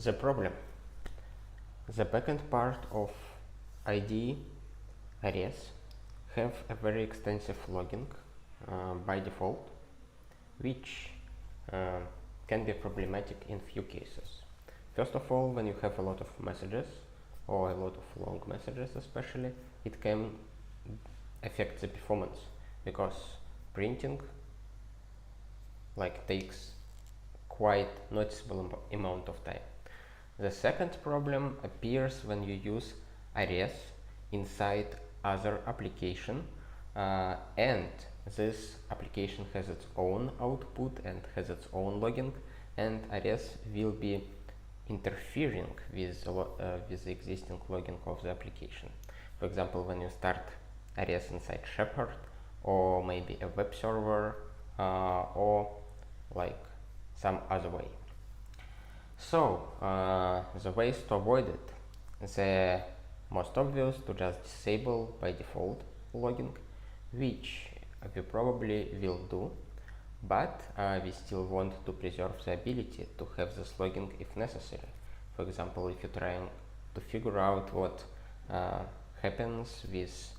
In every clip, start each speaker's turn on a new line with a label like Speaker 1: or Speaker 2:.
Speaker 1: The problem. The backend part of IDE Ares have a very extensive logging by default, which can be problematic in few cases. First of all, when you have a lot of messages, or a lot of long messages especially, it can affect the performance, because printing takes quite noticeable amount of time. The second problem appears when you use Ares inside other application, and this application has its own output and has its own logging, and Ares will be interfering with the existing logging of the application. For example, when you start Ares inside Shepherd, or maybe a web server, or like some other way. So the ways to avoid it, the most obvious to just disable by default logging, which we probably will do, but we still want to preserve the ability to have this logging if necessary. For example, if you're trying to figure out what happens with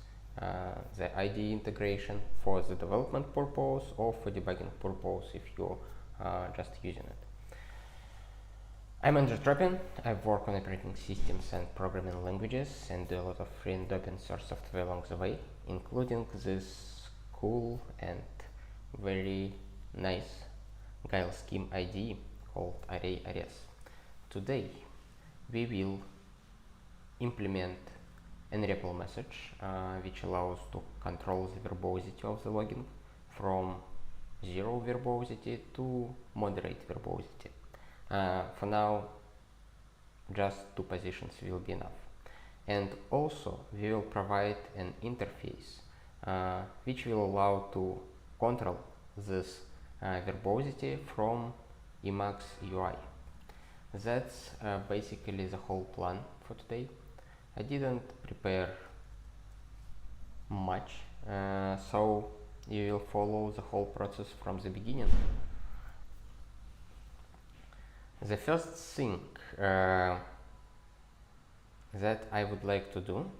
Speaker 1: the IDE integration for the development purpose or for debugging purpose if you're just using it. I'm under Tropin. I work on operating systems and programming languages and do a lot of free and open source software along the way, including this cool and very nice Guile Scheme IDE called Arei Ares. Today we will implement an REPL message which allows to control the verbosity of the logging from zero verbosity to moderate verbosity. For now, just 2 positions will be enough. And also we will provide an interface which will allow to control this verbosity from Emacs UI. That's basically the whole plan for today. I didn't prepare much, so you will follow the whole process from the beginning. The first thing that I would like to do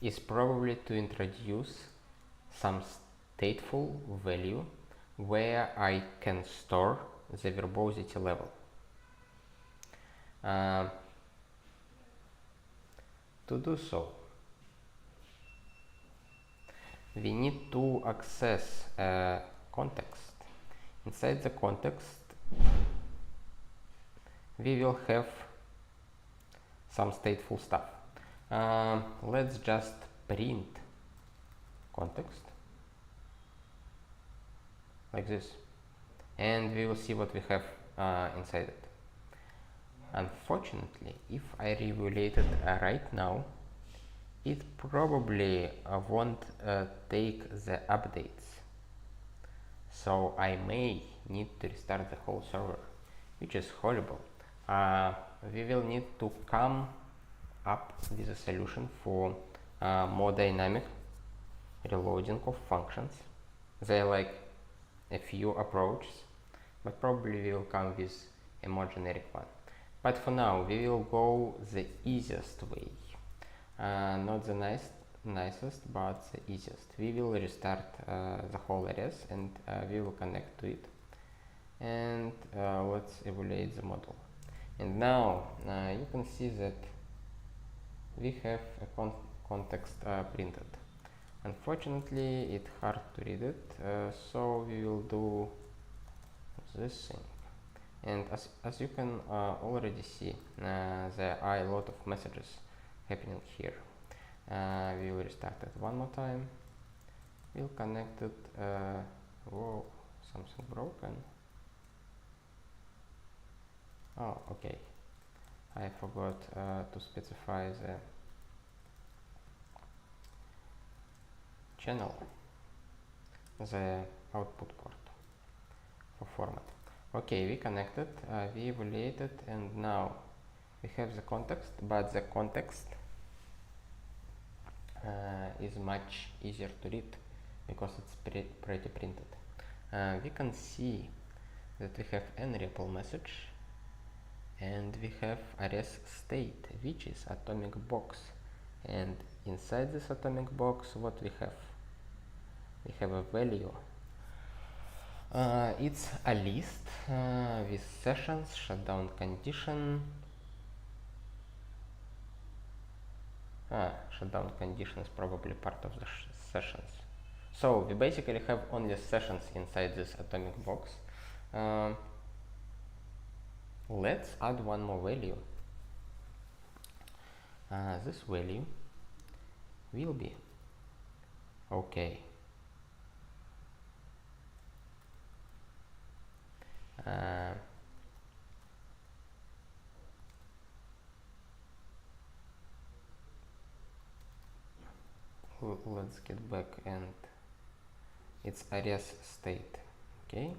Speaker 1: is probably to introduce some stateful value where I can store the verbosity level. To do so, we need to access a context. Inside the context, we will have some stateful stuff. Let's just print context like this, and we will see what we have inside it. Unfortunately, if I reevaluate it right now, it probably won't take the updates. So I may need to restart the whole server, which is horrible. We will need to come up with a solution for more dynamic reloading of functions. There are like a few approaches, but probably we will come with a more generic one. But for now, we will go the easiest way. Not the nicest, but the easiest. We will restart the whole Ares and we will connect to it. And let's evaluate the model. And now you can see that we have a context printed. Unfortunately, it's hard to read it, so we will do this thing. And as you can already see, there are a lot of messages happening here. We will restart it one more time. We'll connect it. Whoa, something broken. Oh, okay. I forgot to specify the channel, the output port for format. Okay, we connected, we evaluated, and now we have the context, but the context is much easier to read because it's pretty printed. We can see that we have an REPL message And we have arrest state, which is atomic box. And inside this atomic box, what we have? We have a value. It's a list with sessions, shutdown condition. Shutdown condition is probably part of the sessions. So we basically have only sessions inside this atomic box. Let's add one more value. This value will be okay. Let's get back, and it's arrest state. Okay.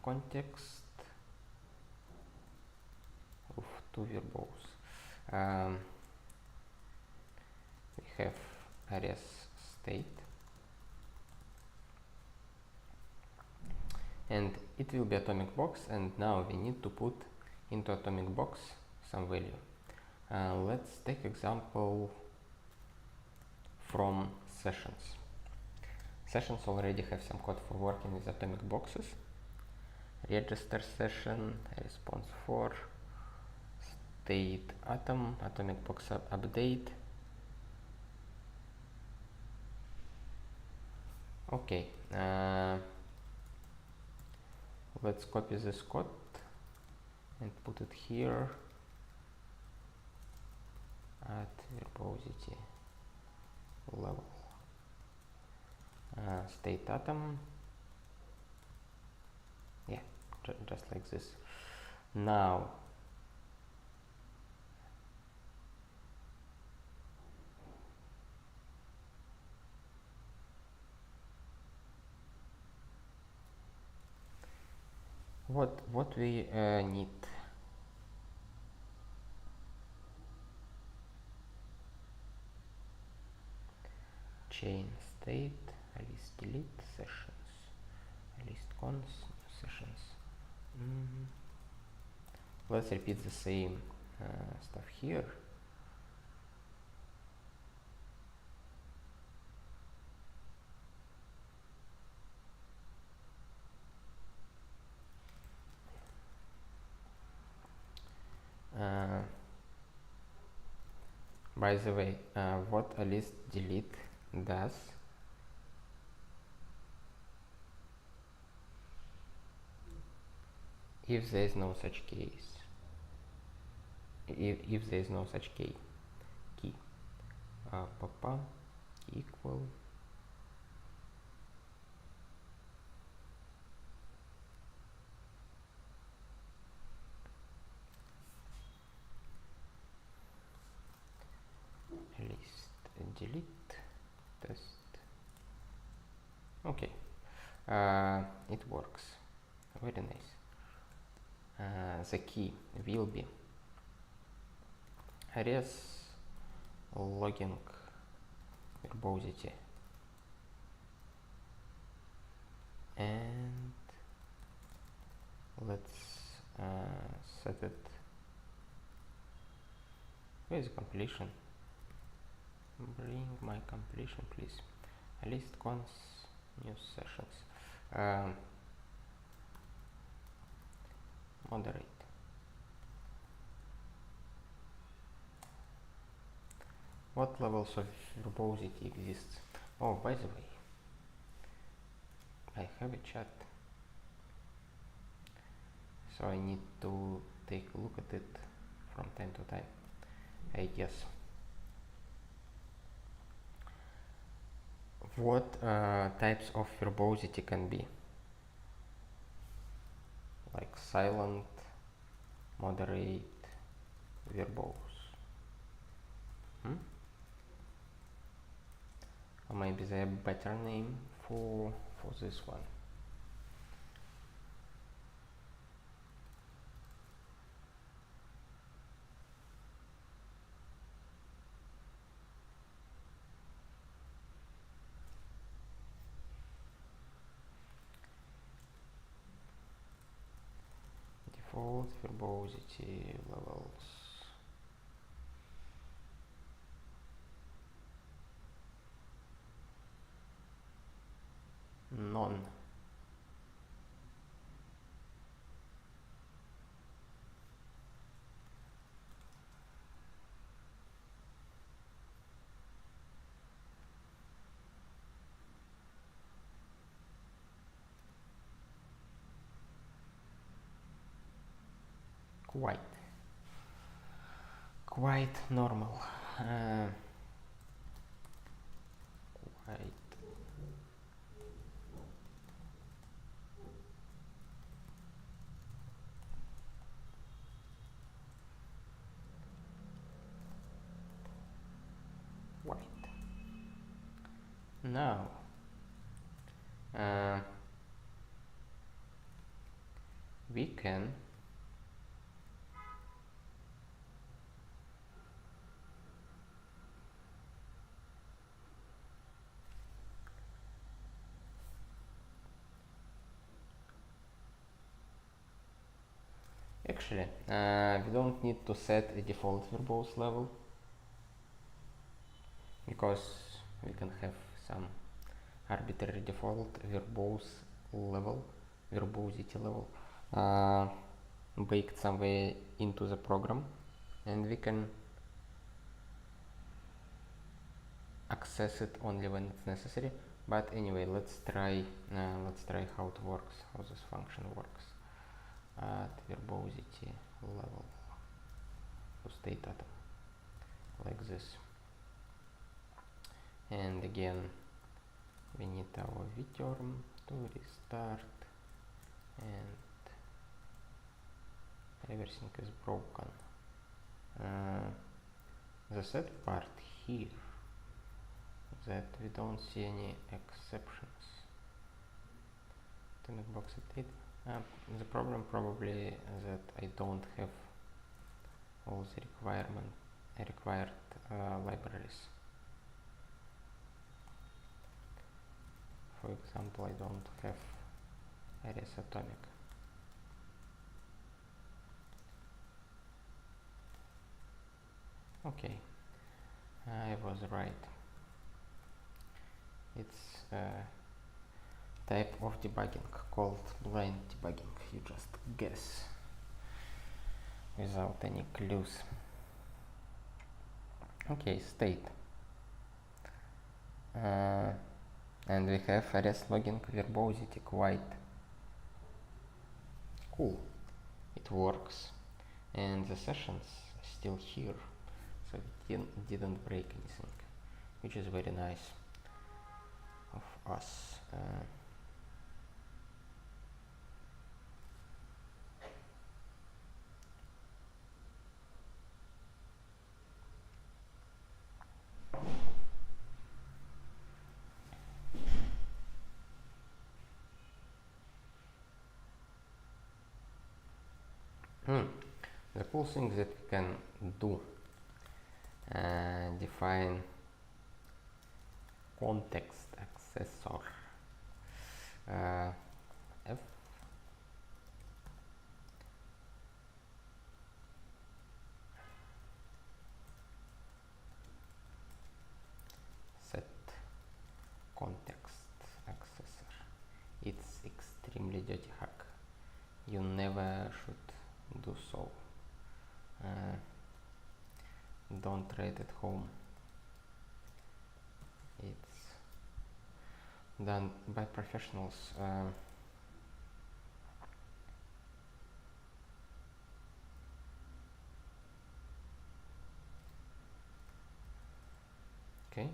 Speaker 1: Context of two verbose. We have arrest state, and it will be atomic box, and now we need to put into atomic box some value. Let's take example from sessions. Sessions already have some code for working with atomic boxes. Register session, response for, state atom, atomic box update. Okay, let's copy this code and put it here at verbosity level. State atom, yeah, just like this. Now what we need? Chain state, list delete sessions, list cons sessions. Let's repeat the same stuff here. By the way, what a list delete does if there is no such case, if there is no such key, papa equal list delete test. Okay, it works very nice. The key will be arrest logging verbosity, and let's set it. Where is completion? Bring my completion, please. List cons new sessions. Moderate. What levels of verbosity exists? Oh, by the way, I have a chat, so I need to take a look at it from time to time, I guess. What types of verbosity can be? Like silent, moderate, verbose. Or maybe there's a better name for this one. default verbosity levels. None. Quite normal. Quite. Now, we can actually we don't need to set a default verbose level, because we can have some arbitrary default verbosity level baked somewhere into the program, and we can access it only when it's necessary. But anyway, let's try how it works, how this function works. At verbosity level to state atom, like this. And again, we need our vterm to restart, and everything is broken. The sad part here, that we don't see any exceptions. Atomic box update. The problem probably that I don't have all the required libraries. For example, I don't have Ares atomic. Okay, I was right. It's a type of debugging called blind debugging. You just guess without any clues. Okay, state. And we have Ares logging verbosity. Quite cool. It works, and the session's still here, so it didn't break anything, which is very nice of us. The cool thing that we can do, define context accessor f set context accessor. It's extremely dirty hack. You never should do so. Don't try it at home. It's done by professionals. Okay,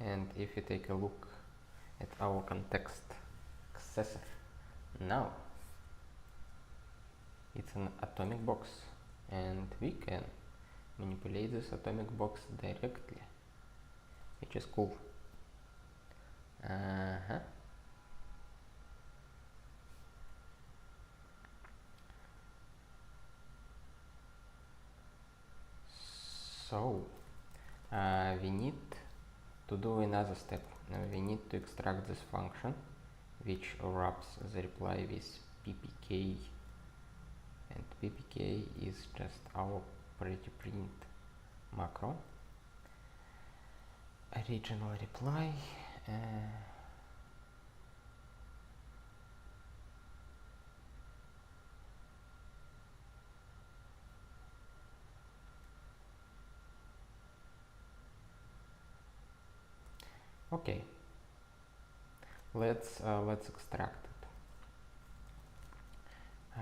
Speaker 1: and if you take a look at our context accessor now, it's an atomic box, and we can manipulate this atomic box directly, which is cool. So we need to do another step. We need to extract this function, which wraps the reply with ppk and ppk is just our pretty print macro. Original reply. Okay, let's extract it.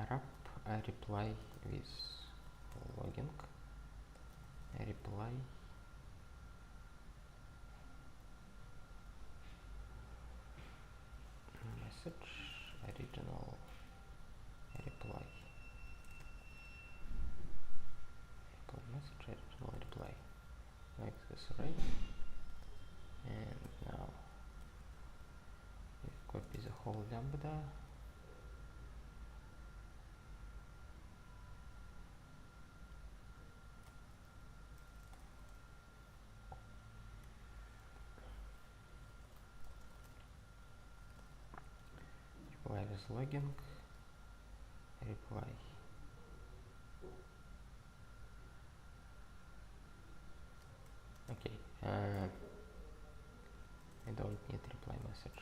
Speaker 1: Wrap a reply with logging. Reply message original reply. Message original reply. Like this, right? And now we copy the whole lambda. Reply with logging. Reply. Okay. I don't need reply message.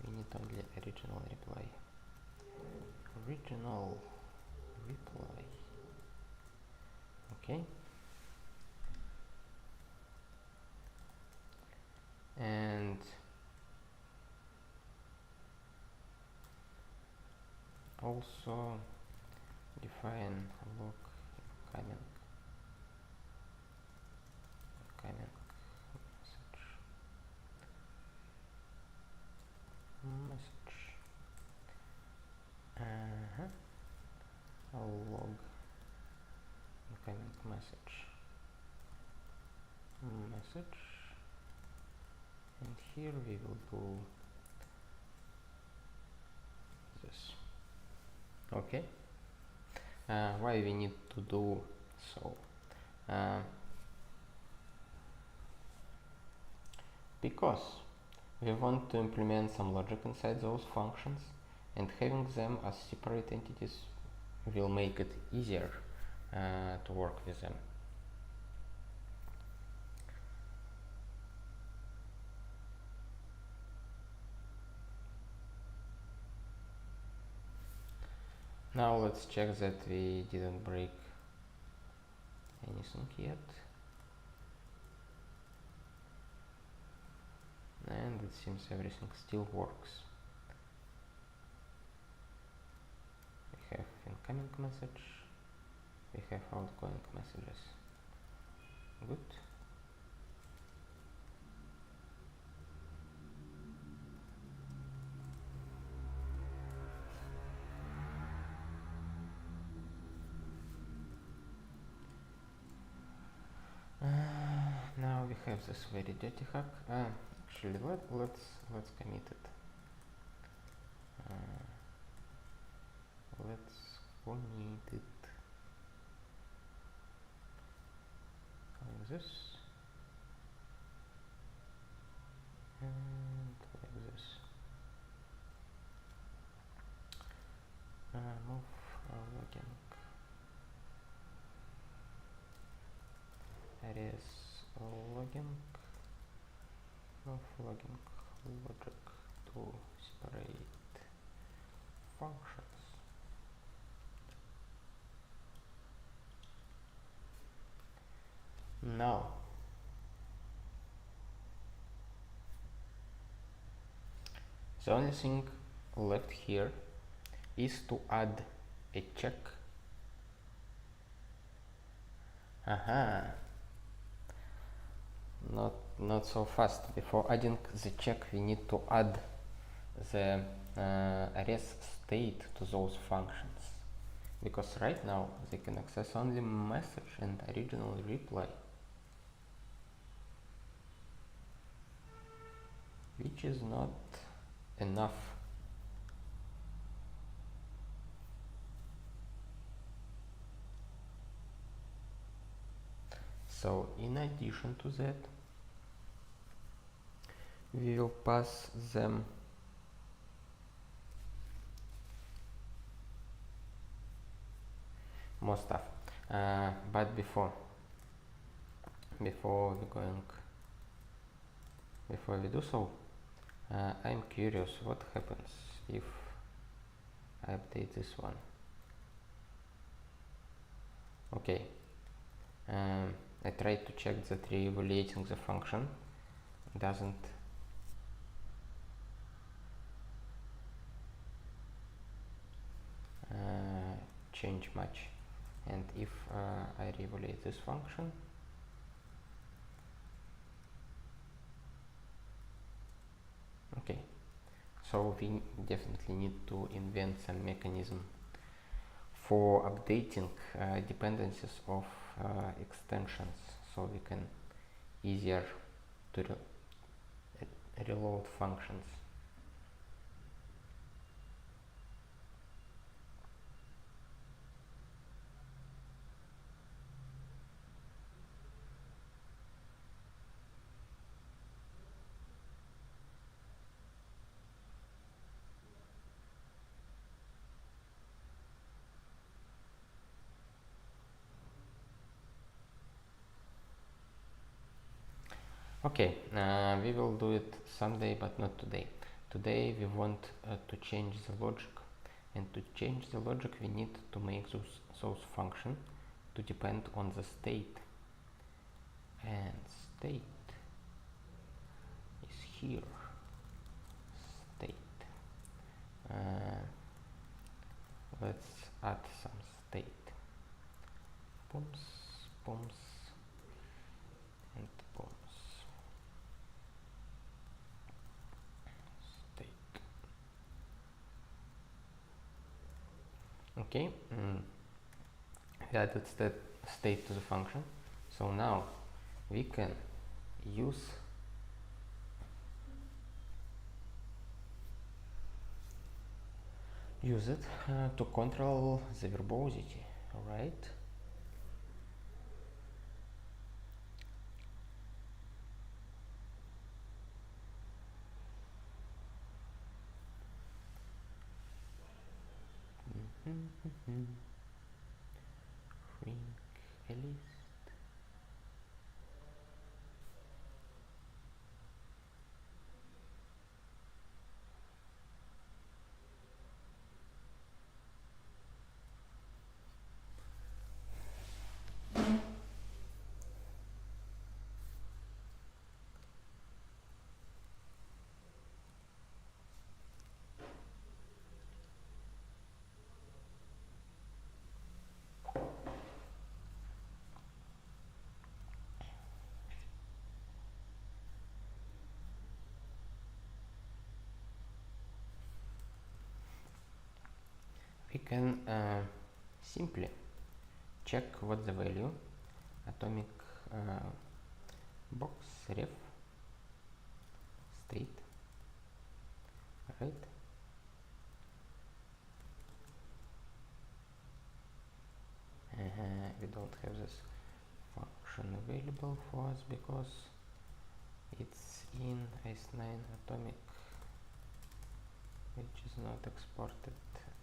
Speaker 1: We need only original reply. Original reply. Okay. And also define log incoming message. Log incoming message. And here we will do this. Okay. Why we need to do so? Because we want to implement some logic inside those functions, and having them as separate entities will make it easier to work with them. Now let's check that we didn't break anything yet. And it seems everything still works. We have incoming message, we have outgoing messages. Good. Now we have this very dirty hack. Actually, let's commit it. Let's commit it like this and like this. Move logging. Arrays logging. Move logging logic to separate functions. Now the only thing left here is to add a check. Not so fast. Before adding the check, we need to add the arrays state to those functions, because right now they can access only message and original reply, which is not enough. So in addition to that, we will pass them more stuff. But before we do so, I'm curious what happens if I update this one. Okay, I tried to check that re-evaluating the function doesn't change much, and if I re-evaluate this function, okay, so we definitely need to invent some mechanism for updating dependencies of extensions, so we can easier to reload functions. Okay, we will do it someday, but not today. Today we want to change the logic, and to change the logic we need to make those functions to depend on the state, and state is here. State. Let's add some state. Pumps, pumps, and pumps. State. Okay, we added state to the function, so now we can use it to control the verbosity, right? Shrink a list. We can simply check what the value atomic box ref state, right? We don't have this function available for us because it's in IS9 atomic, which is not exported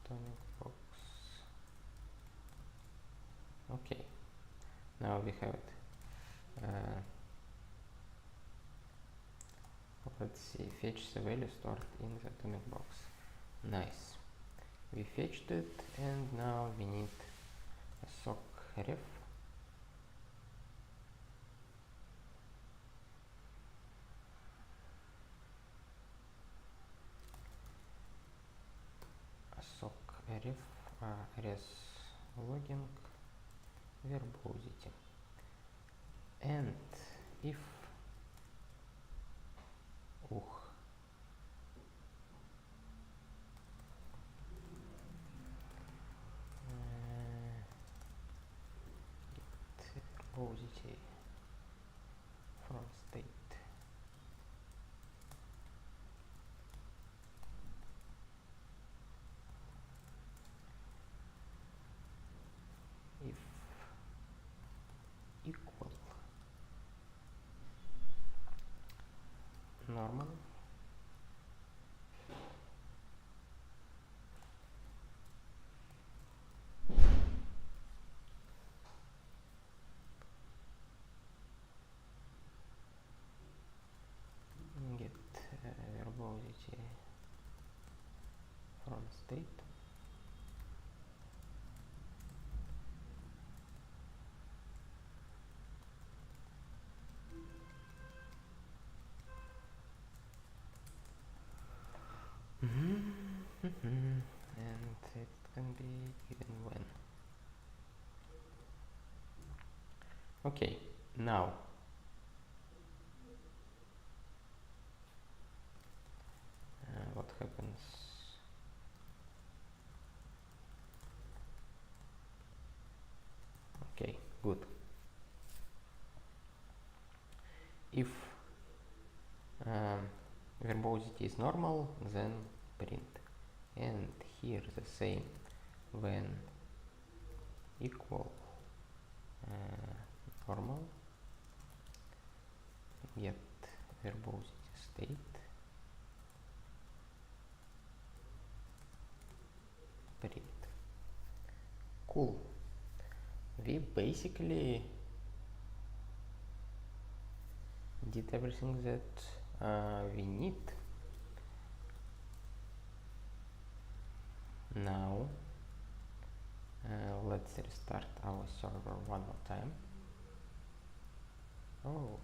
Speaker 1: atomic box. Okay, now we have it. Let's see, fetch the value stored in the atomic box. Nice, we fetched it, and now we need a sock ref res logging verbosity, and if verbosity from state if equal normal, state. And it can be even when. Okay, now what happens? Okay, good. If verbosity is normal, then print. And here the same, when equal normal, get verbosity state, print. Cool. We basically did everything that we need. Now let's restart our server one more time. Oh,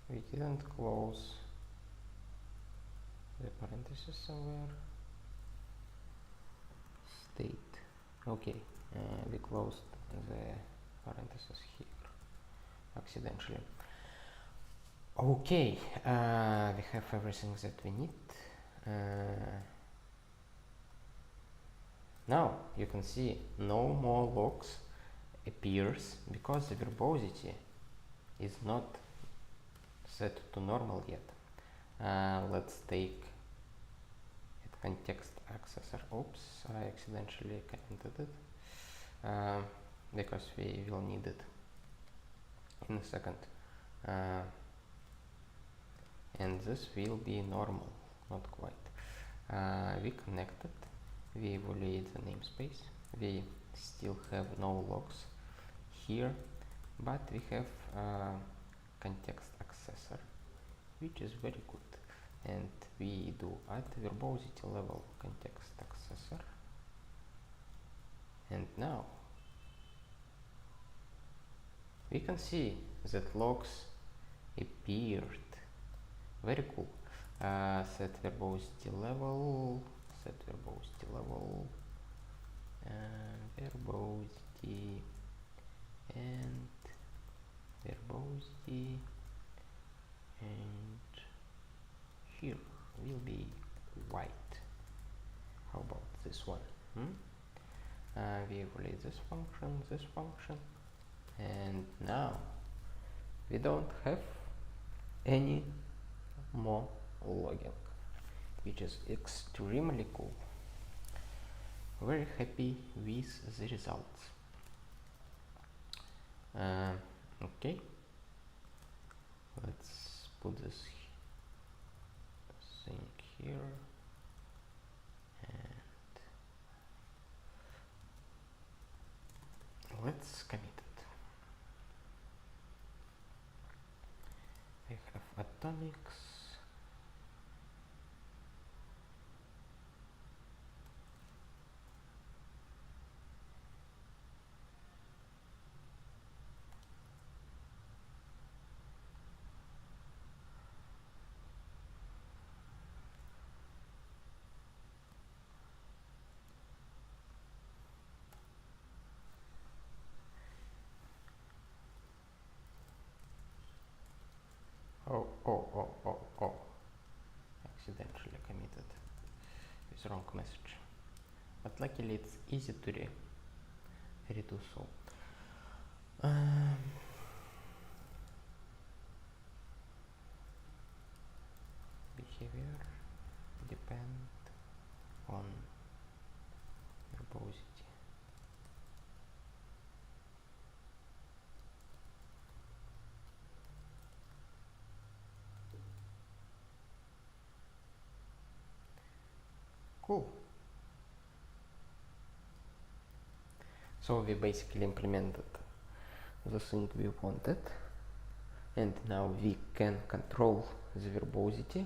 Speaker 1: we didn't close the parentheses somewhere. State. Okay, we closed the parentheses here accidentally. Okay, we have everything that we need. Now you can see no more logs appears because the verbosity is not set to normal yet. Let's take it context accessor. Oops, I accidentally commented it because we will need it in a second. And this will be normal, not quite. We connected, we evaluate the namespace, we still have no logs here, but we have context accessor, which is very good. And we do add verbosity level context accessor. And now we can see that logs appeared. Very cool. Set verbosity level, verbosity, and verbosity, and here will be white. How about this one? We evaluate this function, and now we don't have any more logging, which is extremely cool. Very happy with the results. Okay, let's put this thing here, and let's commit it. We have atomics. Oh, accidentally committed with wrong message, but luckily it's easy to redo so. Behavior depend on verbosity. Cool. So we basically implemented the thing we wanted, and now we can control the verbosity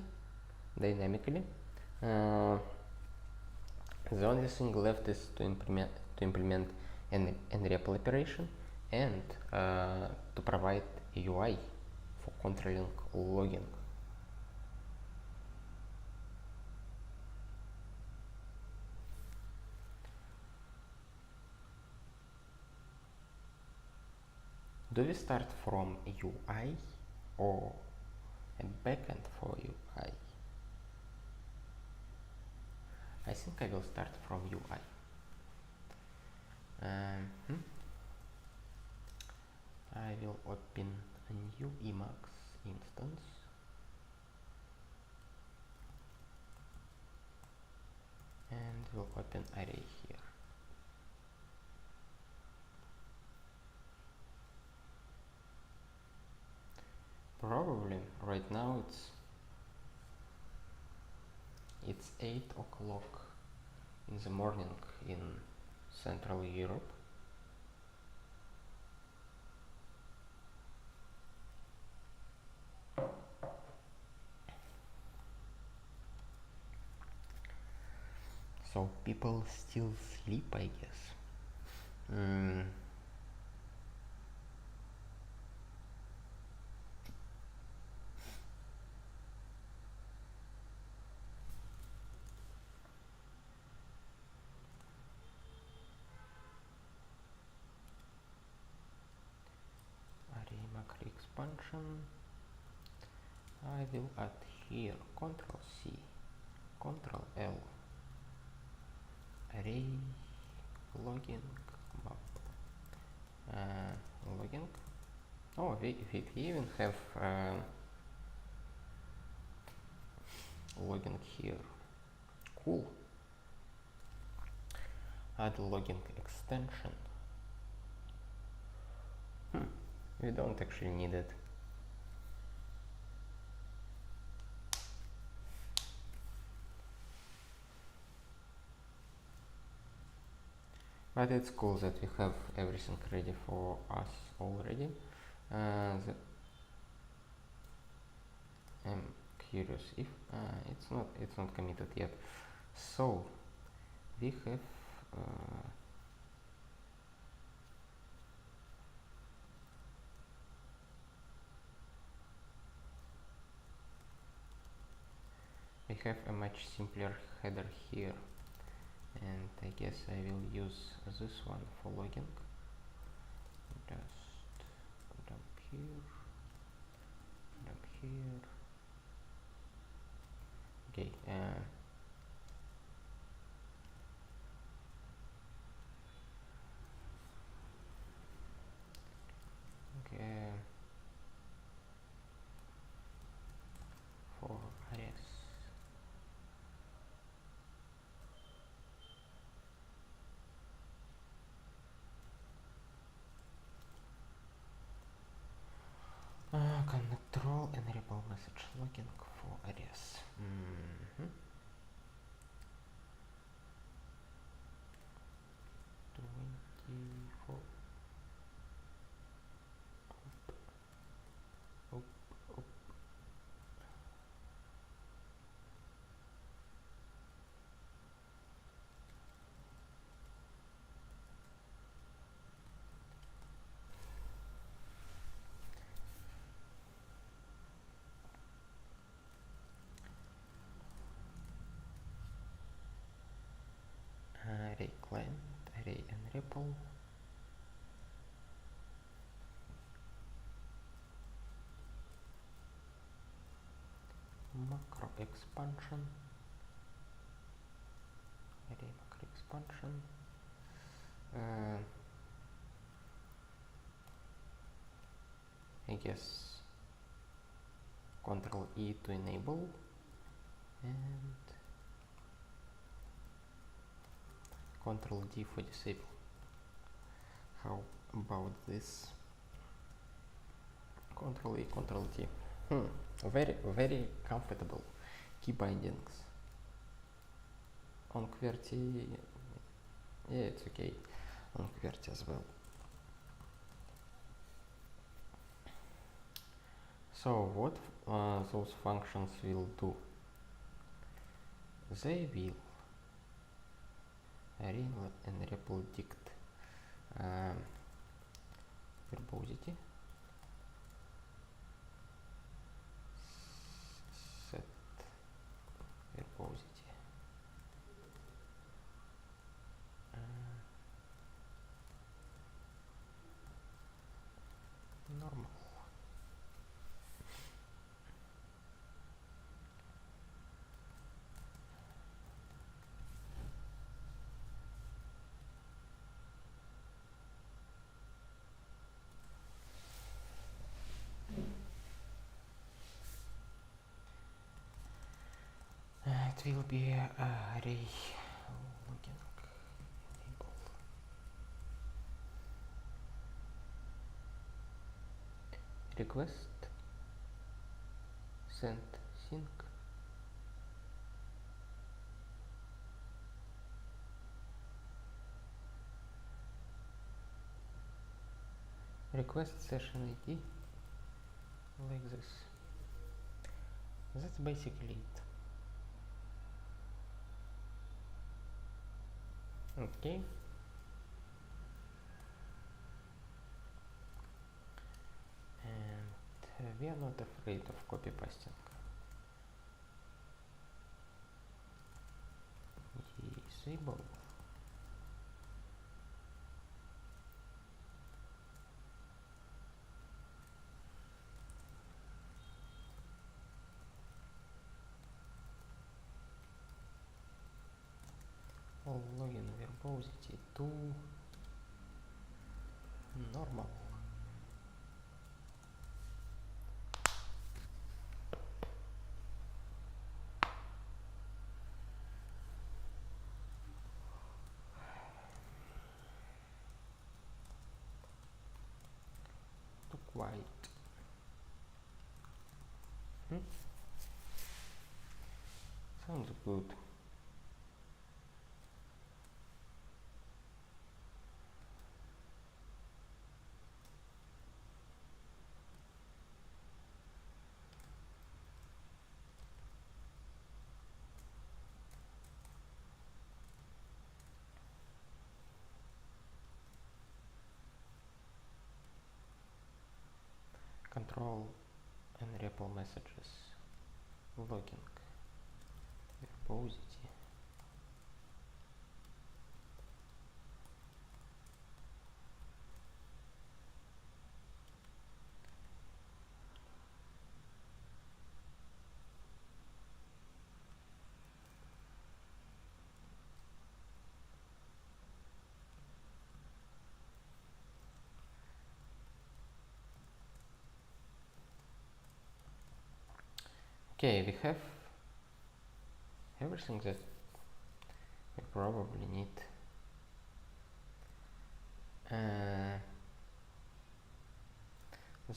Speaker 1: dynamically. The only thing left is to implement an REPL operation and to provide a UI for controlling logging. Do we start from UI or a backend for UI? I think I will start from UI. I will open a new Emacs instance. And we'll open Arei here. Probably right now it's 8 o'clock in the morning in Central Europe. So people still sleep, I guess. Array macro expansion. I will add here Ctrl C, Ctrl L, array logging map, logging. Oh, we even have logging here. Cool. Add logging extension. We don't actually need it. But it's cool that we have everything ready for us already. I'm curious if it's not committed yet. So we have a much simpler header here, and I guess I will use this one for logging. Just dump here. Okay. Okay. For arrays. Control and enable message logging for arrays. 24. Array client, array enable. Macro expansion. Array macro expansion. I guess Ctrl E to enable, and Ctrl D for disable. How about this? Ctrl E, Ctrl D. Very comfortable key bindings. on QWERTY. Yeah, it's okay on QWERTY as well. So what those functions will do? They will real and repredict verbosity, set verbosity, normal. It will be array looking enable request send sync request session ID, like this. That's basically it. Okay. And we are not afraid of copy pasting. Disable. Login verbosity to normal. To quiet. Sounds good. Control and REPL messages. Logging. Verbosity. Okay, we have everything that we probably need.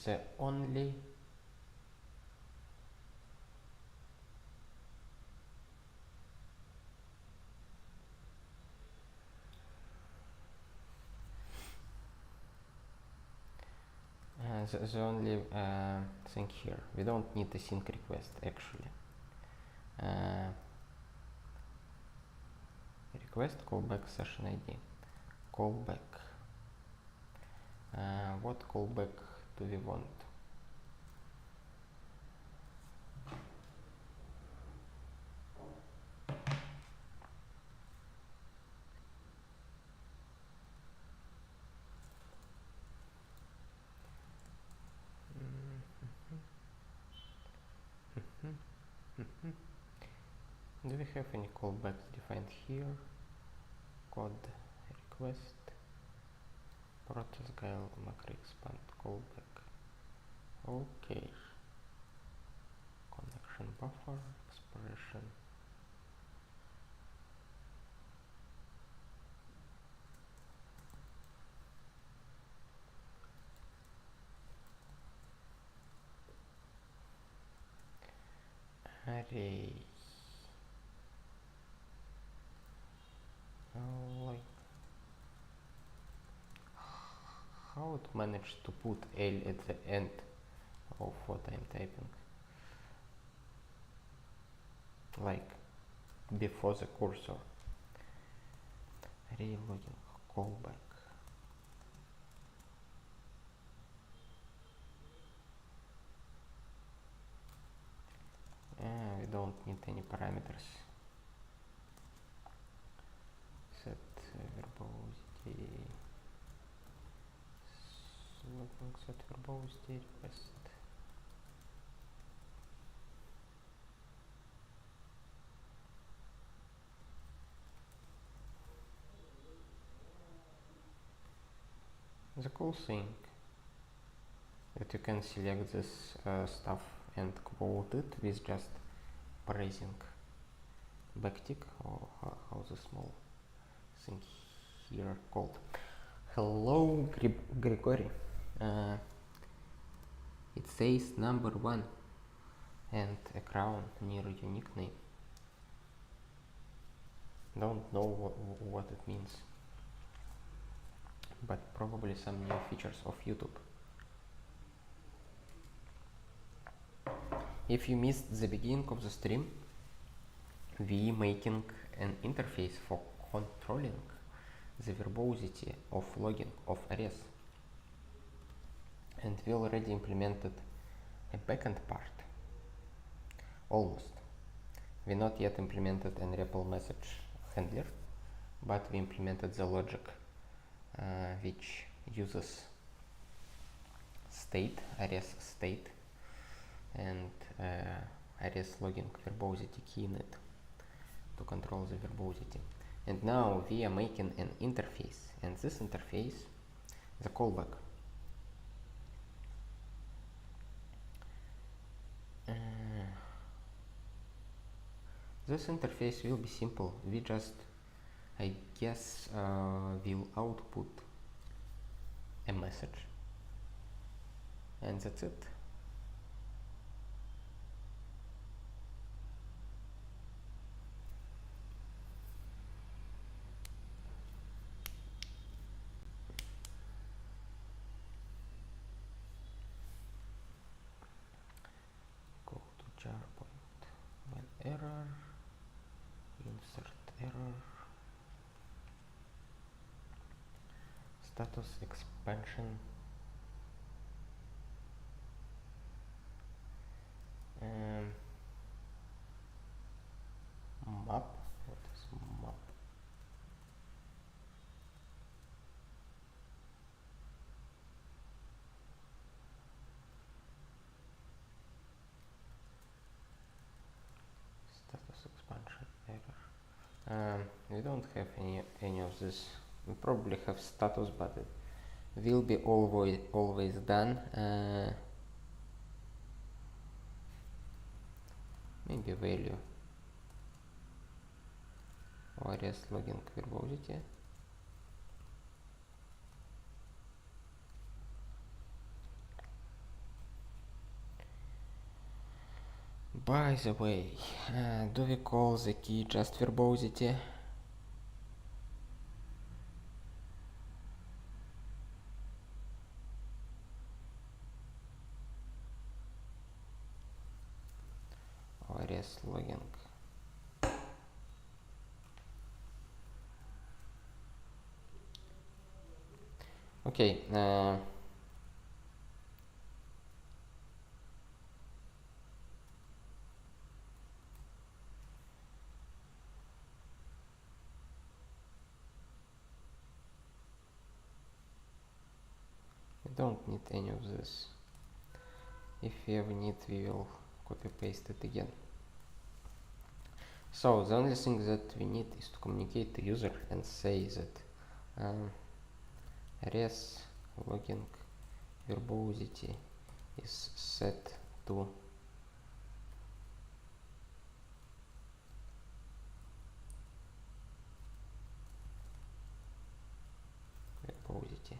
Speaker 1: The only the only thing here, we don't need a sync request actually. Request callback session ID. Callback. What callback do we want? Do we have any callbacks defined here? Code request, process guile macro expand callback. Okay. Connection buffer expression. Array. like how it managed to put L at the end of what I'm typing, like before the cursor. Array logging callback. We don't need any parameters. Set verbosity. Set verbosity request. The cool thing that you can select this stuff and quote it with just pressing backtick, or how the small thing here called. Hello, Grigory. It says number 1 and a crown near unique name. Don't know what it means, but probably some new features of YouTube. If you missed the beginning of the stream, we making an interface for controlling the verbosity of logging of arrays, and we already implemented a backend part. Almost. We not yet implemented an REPL message handler, but we implemented the logic which uses state, arrays state, and arrays logging verbosity key in it to control the verbosity. And now we are making an interface, and this interface, the callback, this interface will be simple. We just, I guess, will output a message, and that's it. Go to jar point when error, insert error, status expansion, map. What is map? Status expansion error. We don't have any of this. We probably have status, but it will be always done. Maybe value or arrays logging verbosity. By the way, do we call the key just verbosity? Or arrays logging? Okay. We don't need any of this. If we ever need, we will copy paste it again. So the only thing that we need is to communicate to user and say that arrays logging verbosity is set to verbosity.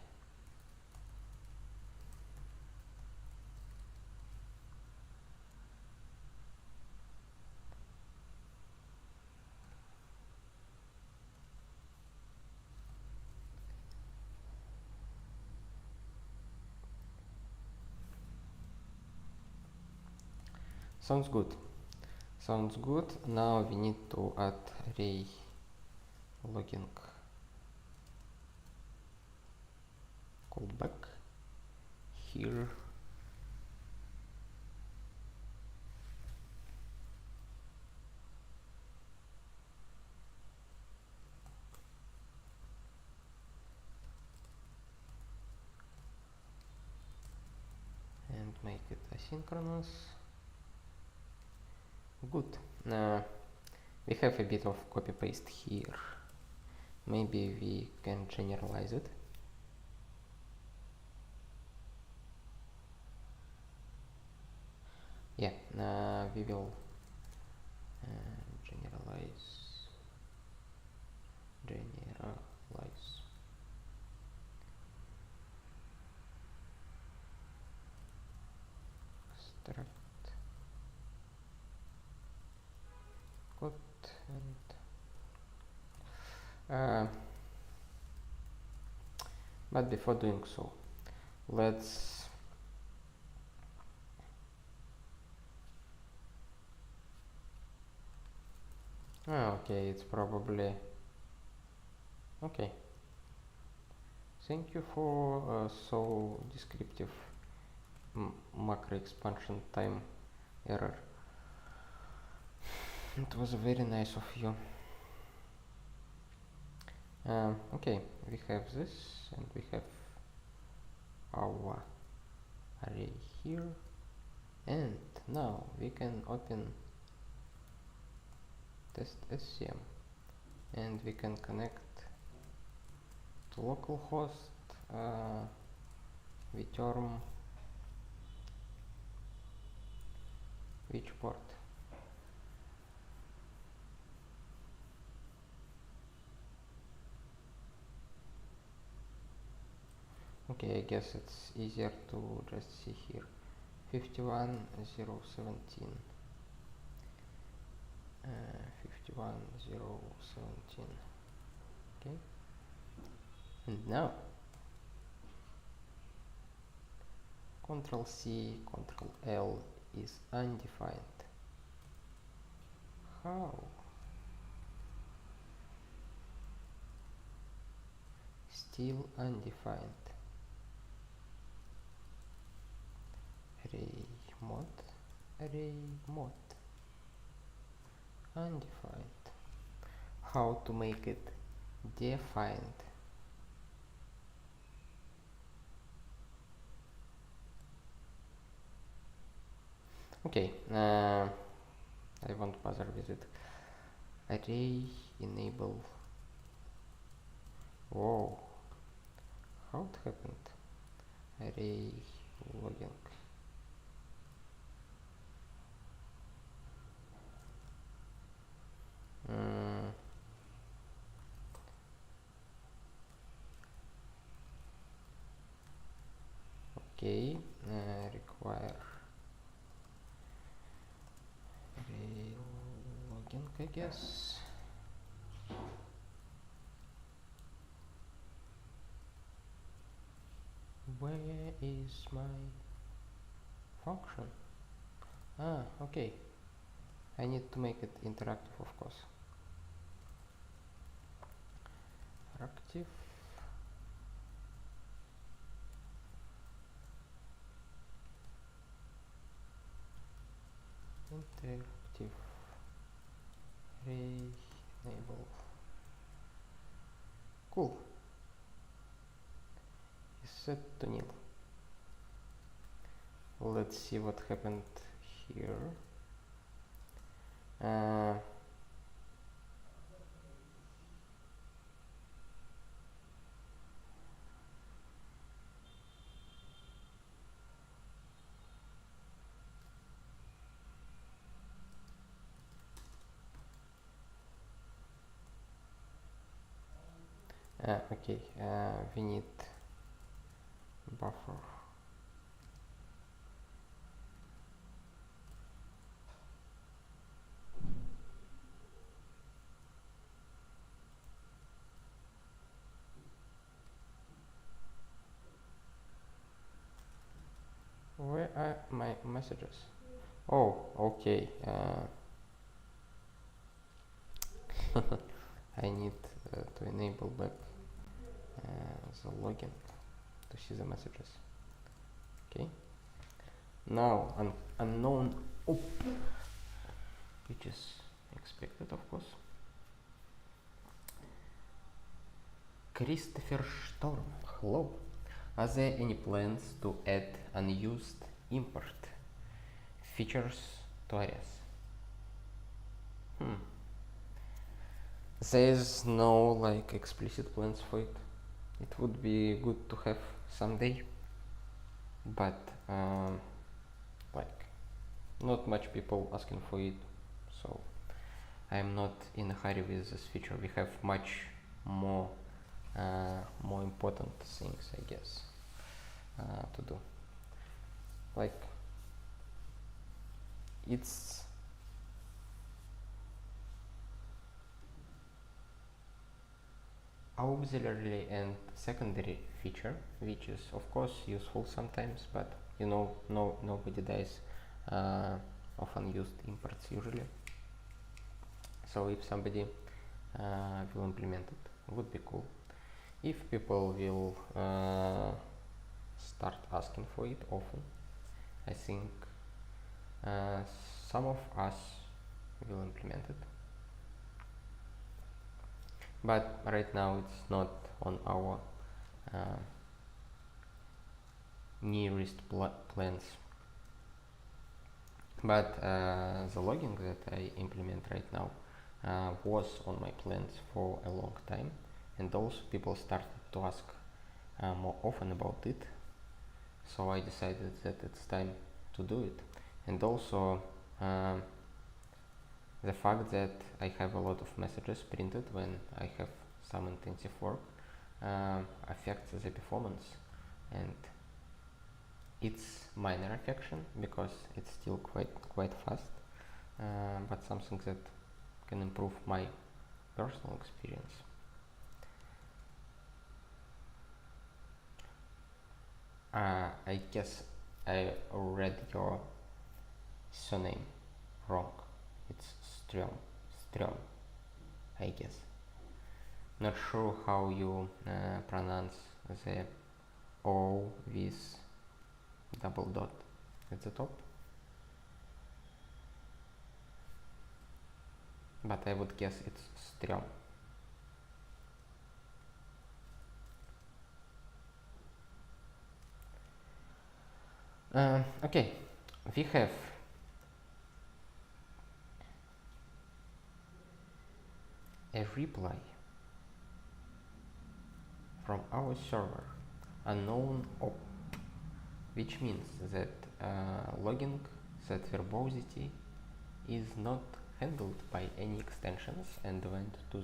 Speaker 1: Sounds good. Sounds good. Now we need to add array logging callback here. And make it asynchronous. Good. We have a bit of copy paste here. Maybe we can generalize it. Yeah, we will generalize extract code and but before doing so, let's okay, it's probably okay. Thank you for so descriptive macro expansion time error. It was very nice of you. Okay, we have this and we have our array here, and now we can open test SCM and we can connect to localhost. We term which port. Okay, I guess it's easier to just see here. 51017. 51017. Okay. And now Ctrl C, Ctrl L is undefined. How? Still undefined. Array mod undefined. How to make it defined? Okay, I won't bother with it. Array enable. Whoa, how it happened? Array logging. Okay, require array logging, I guess. Where is my function? Okay. I need to make it interactive, of course. Interactive. Interactive. Array enable. Cool. Is set to nil. Let's see what happened here. Okay, we need buffer. Where are my messages? Oh, okay. I need to enable back the login to see the messages. Okay. Now an unknown op, which is expected, of course. Christopher Storm. Hello. Are there any plans to add unused import features to Ares? There's no like explicit plans for it. It would be good to have someday, but like not much people asking for it, so I'm not in a hurry with this feature. We have much more important things, I guess, to do. Like it's auxiliary and secondary feature, which is of course useful sometimes, but you know, nobody does of unused imports usually. So if somebody will implement it, would be cool. If people will start asking for it often, I think some of us will implement it. But right now it's not on our nearest plans. But the logging that I implement right now was on my plans for a long time, and also people started to ask more often about it, so I decided that it's time to do it. And also the fact that I have a lot of messages printed when I have some intensive work affects the performance, and it's minor affection because it's still quite fast, but something that can improve my personal experience. I guess I read your surname wrong. It's Strom, I guess. Not sure how you pronounce the O with double dot at the top, but I would guess it's Strom. Okay, we have a reply from our server, unknown op, which means that logging that verbosity is not handled by any extensions and went to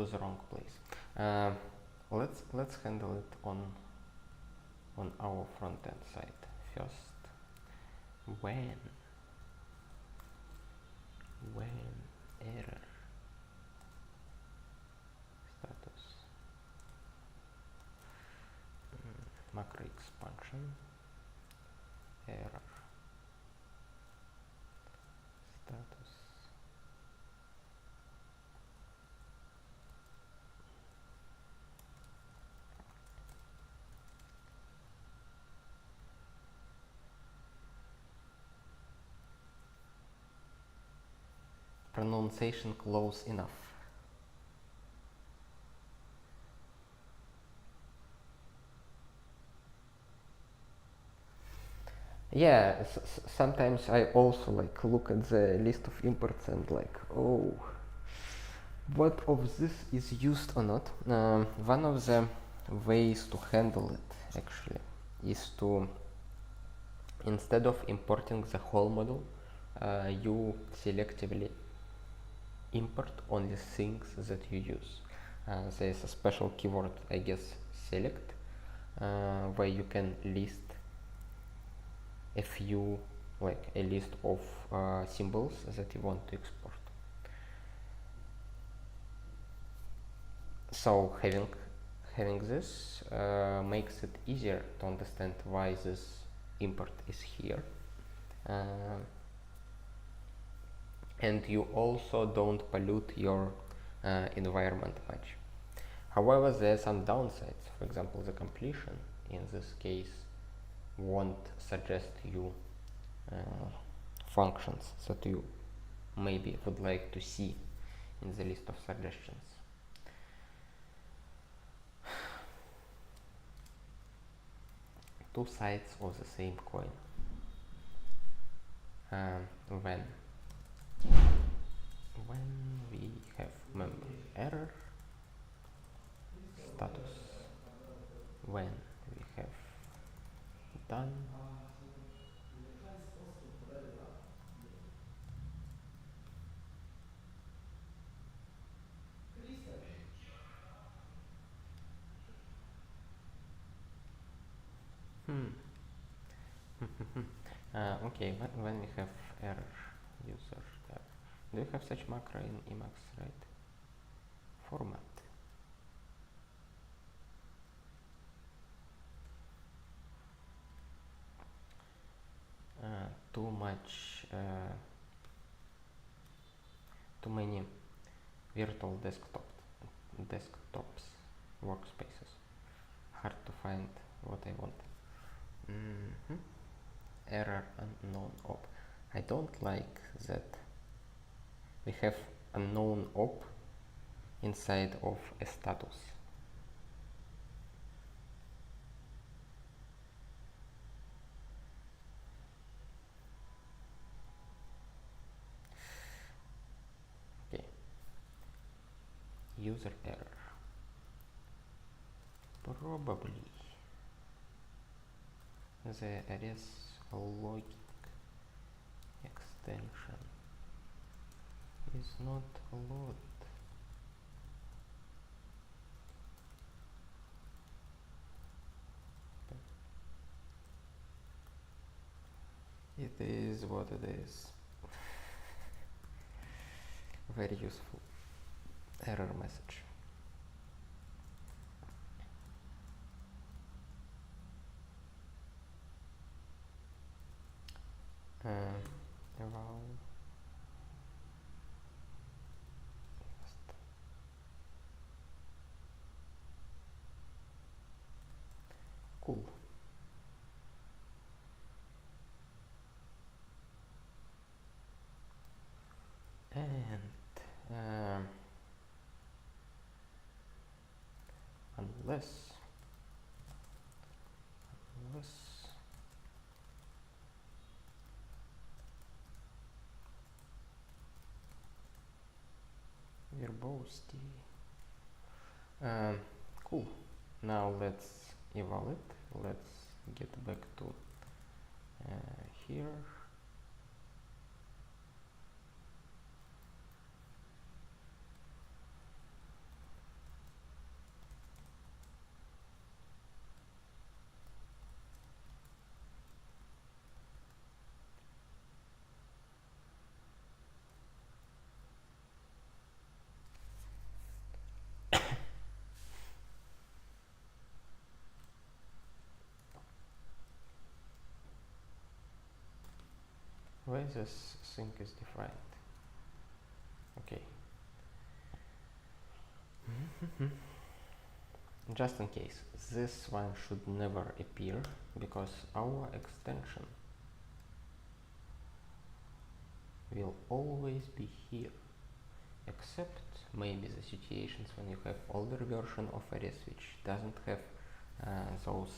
Speaker 1: the wrong place. Let's handle it on our front end side first. When error status macro expansion error status pronunciation close enough. Yeah, sometimes I also like look at the list of imports and like, oh, what of this is used or not. One of the ways to handle it actually is to, instead of importing the whole model, you selectively import only things that you use. There's a special keyword, I guess, select, where you can list a few, like a list of symbols that you want to export. So having this makes it easier to understand why this import is here, and you also don't pollute your environment much. However, there are some downsides. For example, the completion in this case won't suggest you functions that you maybe would like to see in the list of suggestions. Two sides of the same coin. When we have member error status, when we have done, okay, when we have error user tab, do you have such macro in Emacs, right? Format. Too much, too many virtual desktops, workspaces. Hard to find what I want. Error unknown op. I don't like that we have unknown op inside of a status. Okay. User error. Probably the Arei logic extension is not loaded. It is what it is. Very useful error message. Eval. Cool. And unless verbosity. Cool. Now let's evaluate. Let's get back to here. Why this thing is defined? Okay. Just in case, this one should never appear because our extension will always be here, except maybe the situations when you have older version of Arei which doesn't have those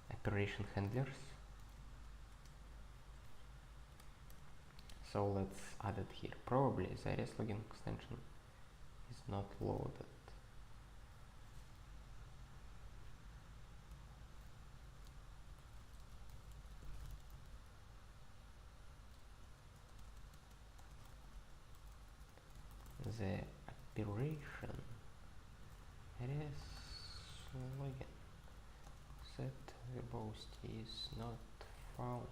Speaker 1: operation handlers. So let's add it here. Probably the Arei login extension is not loaded. The operation Arei login verbosity is not found.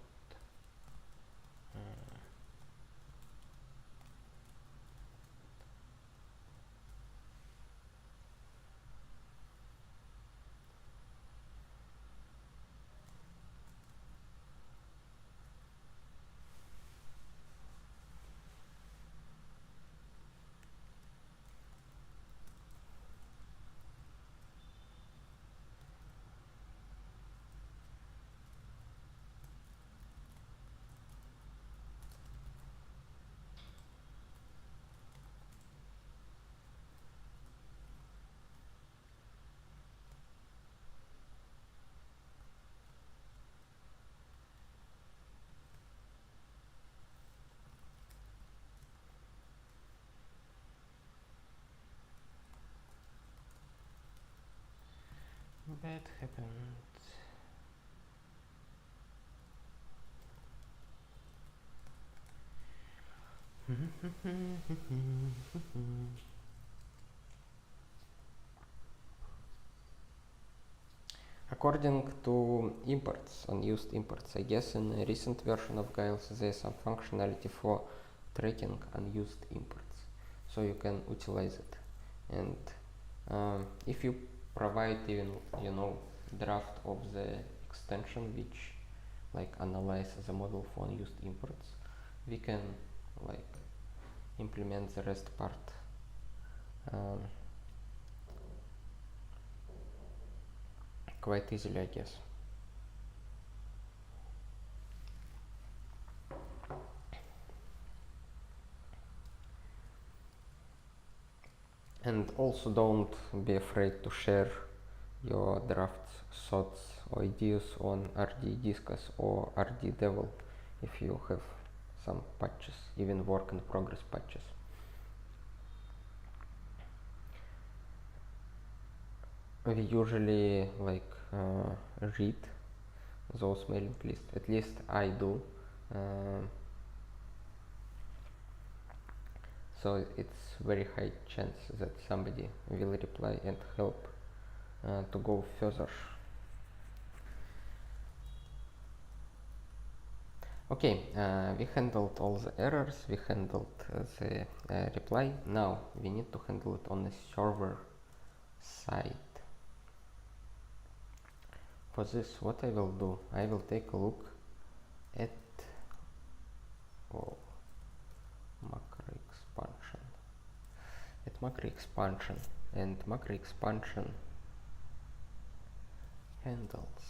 Speaker 1: Bad happened. According to imports, unused imports, I guess in a recent version of Guiles there's some functionality for tracking unused imports, so you can utilize it. And if you provide even draft of the extension which like analyze the model for unused imports, we can like implement the rest part quite easily, I guess. And also don't be afraid to share your drafts, thoughts or ideas on RD Discuss or RD Devil if you have some patches, even work in progress patches. We usually like read those mailing lists, at least I do. So it's very high chance that somebody will reply and help to go further. Okay, we handled all the errors, we handled the reply. Now we need to handle it on the server side. For this, what I will do, I will take a look at macro expansion, and macro expansion handles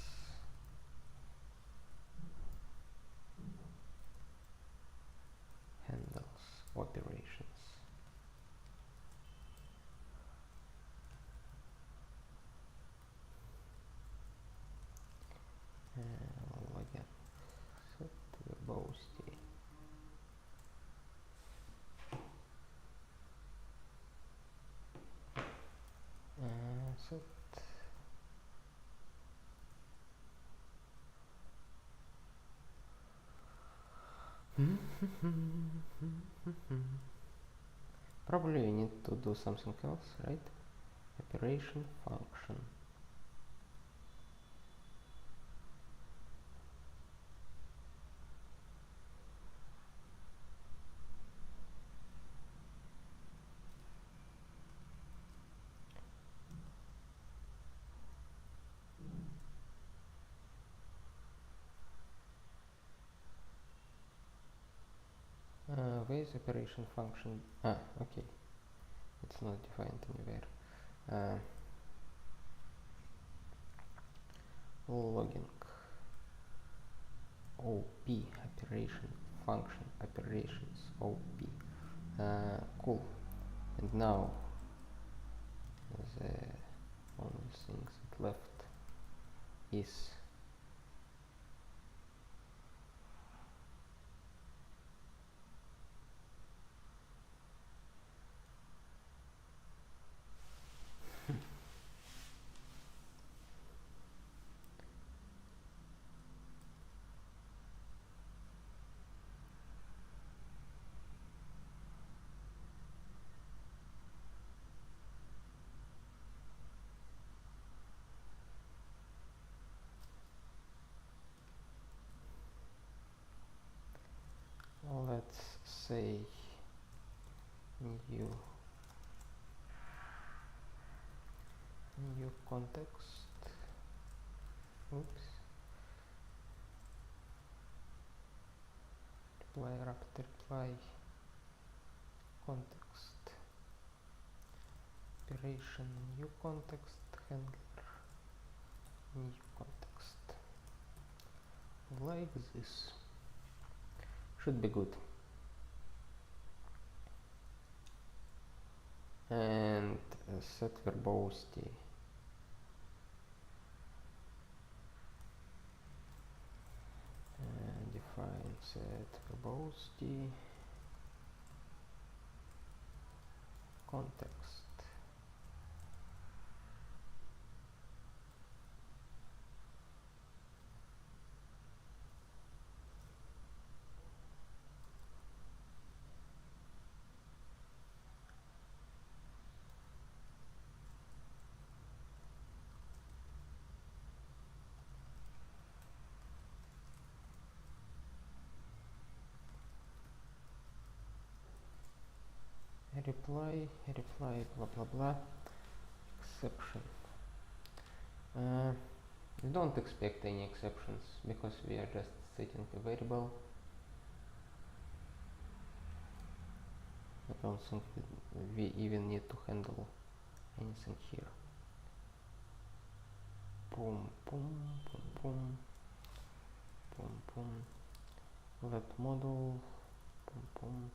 Speaker 1: operations. Login, set verbosity. Set probably you need to do something else, right? Operation function. Where is operation function? Okay, it's not defined anywhere. Logging OP operation function operations OP. Cool. And now the only thing that left is let's say new context. Oops. Reply rapid reply context operation new context handler new context like this. Should be good. And set verbosity. And define set verbosity context. Reply blah blah blah exception. We don't expect any exceptions because we are just setting a variable. I don't think we even need to handle anything here. Boom boom boom boom boom boom. Let model boom boom.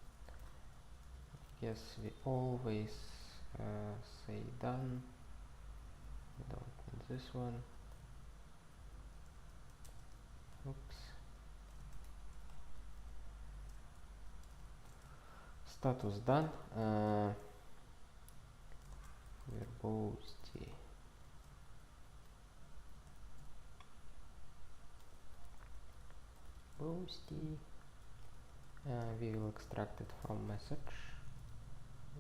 Speaker 1: Yes, we always say done. We don't need this one. Oops. Status done. Verbosity. We will extract it from message.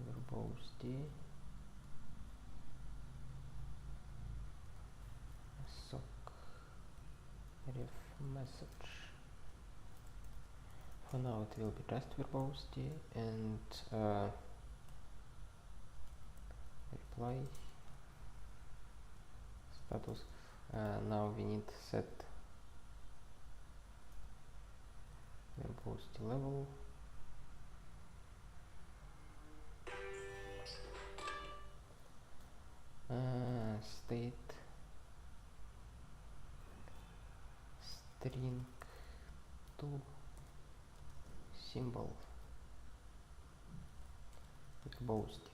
Speaker 1: Verbosity. Sock ref message. For now it will be just verbosity and reply status. Now we need to set verbosity level. State string to symbol verbosity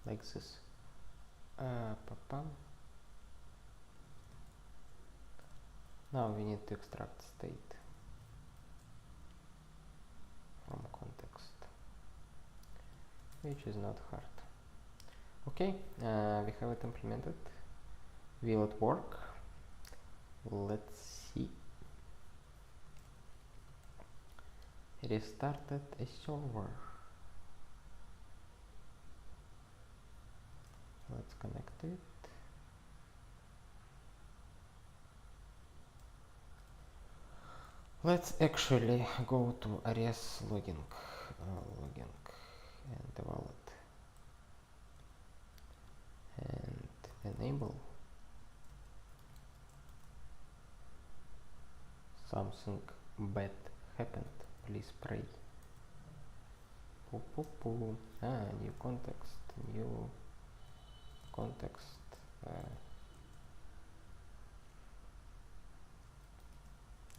Speaker 1: like this. Now we need to extract state from context, which is not hard. Okay, we have it implemented. Will it work? Let's see. Restarted a server. Let's connect it. Let's actually go to Arei's logging and the wallet and enable. Something bad happened. Please pray. New context.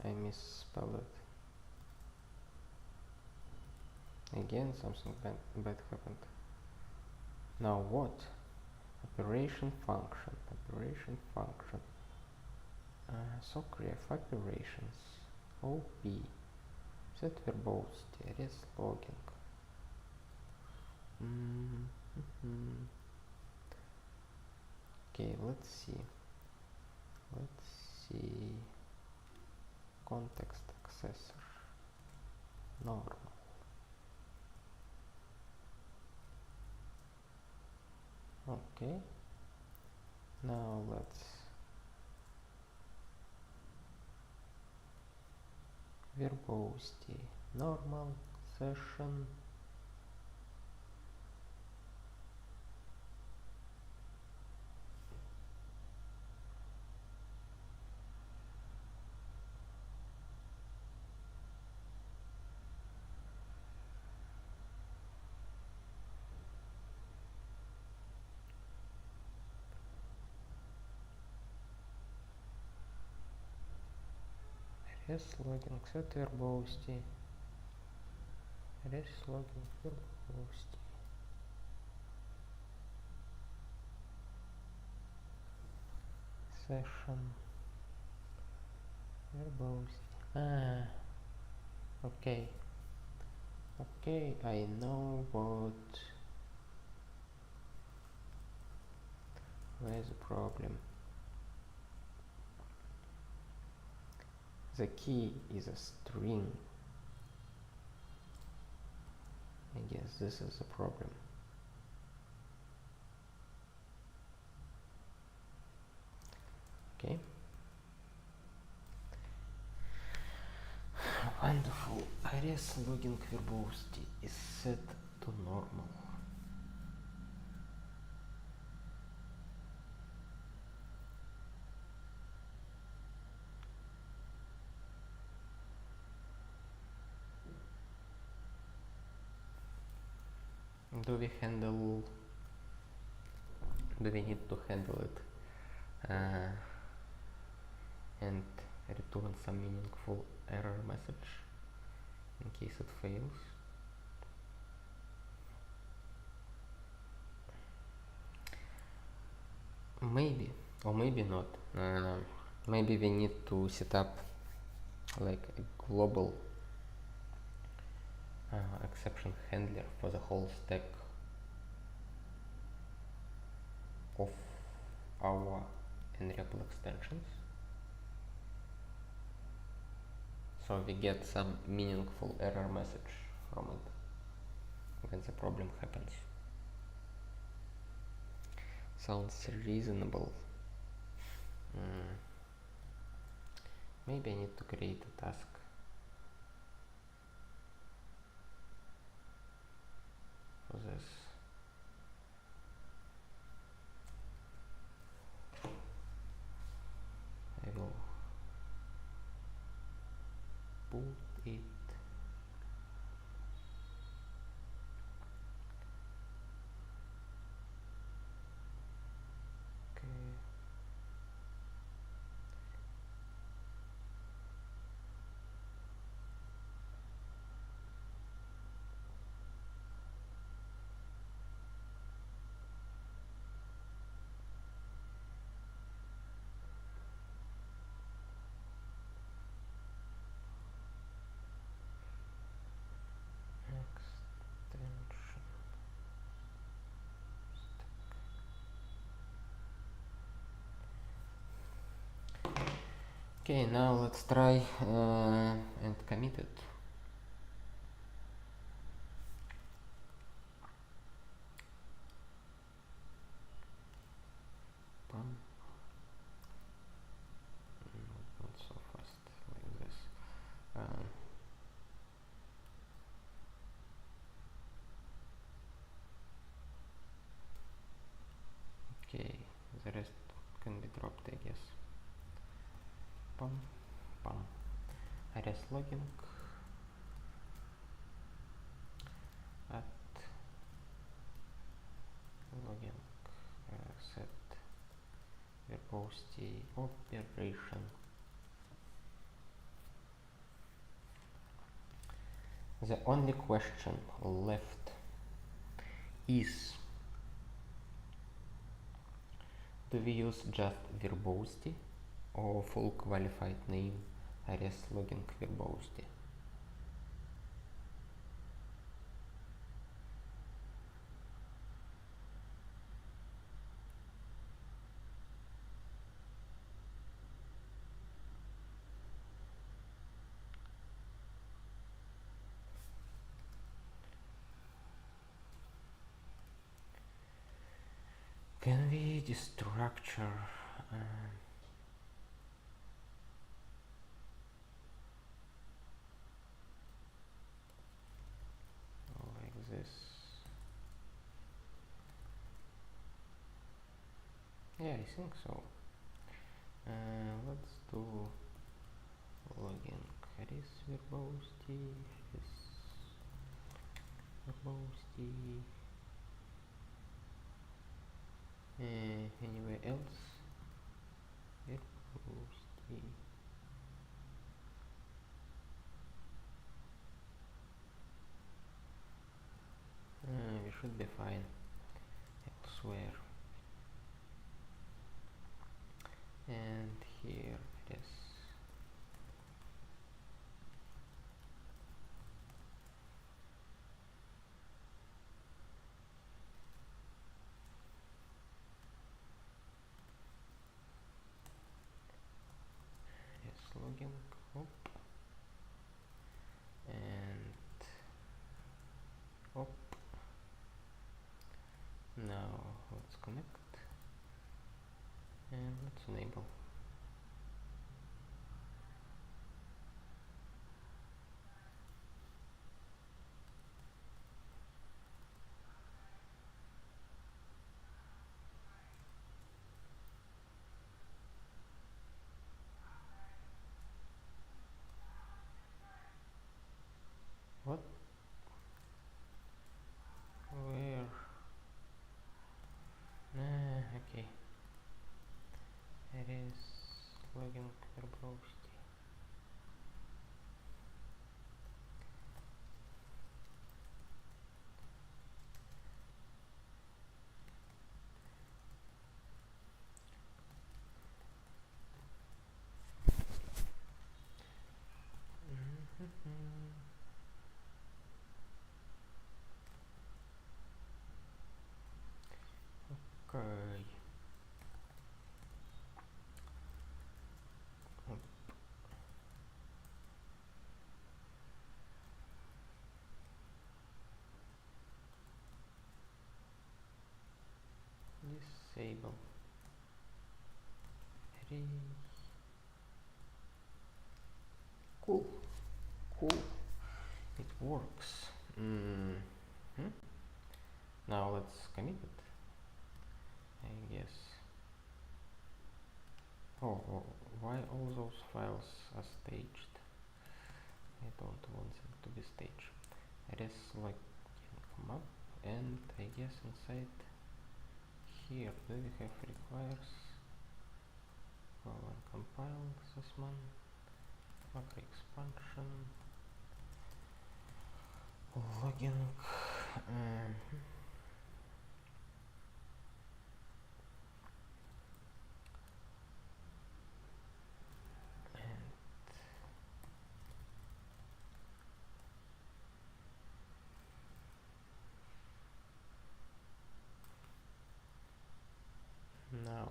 Speaker 1: I misspelled it. Again, something bad happened. Now what? Operation function. Socref operations. OP. Set verbosity. Res logging. Okay, let's see. Context accessor. Normal. Okay. Now let's verbosity, normal, session, logging, set verbosity, logging, verbosity. Session, verbosity. Okay. Okay, I know where's the problem. The key is a string. I guess this is the problem. Okay. Wonderful. Iris logging verbosity is set to normal. Do we need to handle it and return some meaningful error message in case it fails? Maybe, or maybe not. Maybe we need to set up like a global exception handler for the whole stack of our enable extensions, so we get some meaningful error message from it when the problem happens. Sounds reasonable. Maybe I need to create a task. For this. I will put it Okay, now let's try and commit it. Not so fast like this. Okay, the rest can be dropped, I guess. Arei logging at logging set verbosity operation. The only question left is, do we use just verbosity or full qualified name Arei logging verbosity? Can we destructure I think so. Let's do logging this verbosity, verbosity. Anywhere else? Verbosity. We should be fine elsewhere. And here it is. Yes, logging up and up. Now let's connect and let's enable. What? Where? Okay. It is logging verbosity. Okay. Disable. Array. Cool. Cool. It works. Now let's commit it, I guess. Oh, why all those files are staged? I don't want them to be staged. It is like come up, and I guess inside here do we have requires compile this one, macro expansion, logging. Now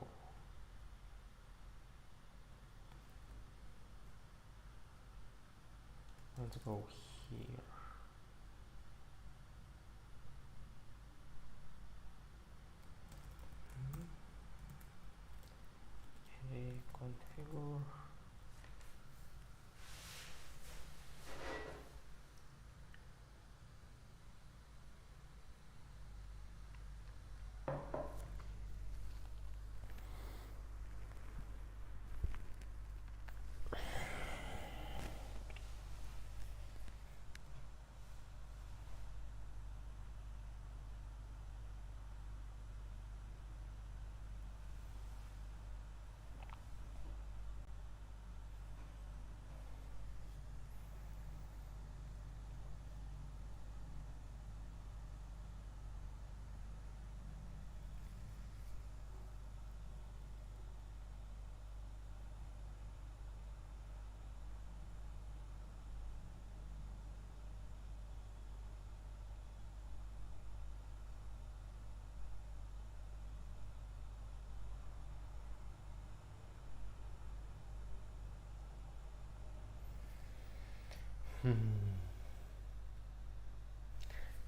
Speaker 1: let's go here. Okay, configure.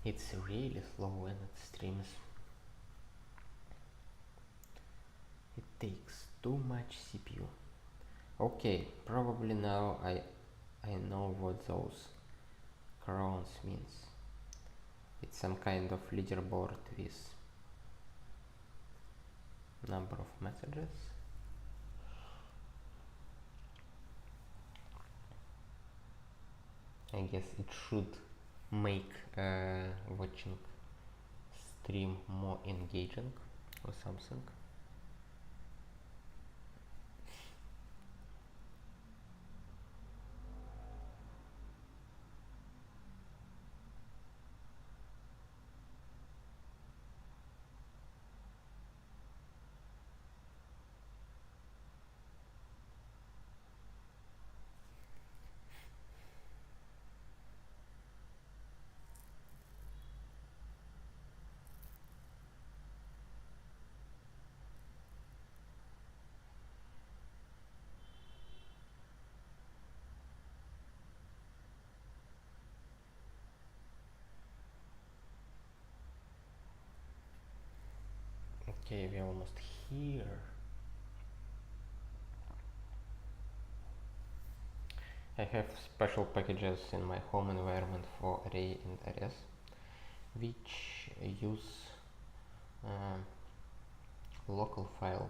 Speaker 1: It's really slow when it streams. It takes too much CPU. Okay, probably now I know what those crowns means. It's some kind of leaderboard with number of messages. I guess it should make watching stream more engaging or something. Okay, we're almost here. I have special packages in my home environment for Arei and Ares, which use local file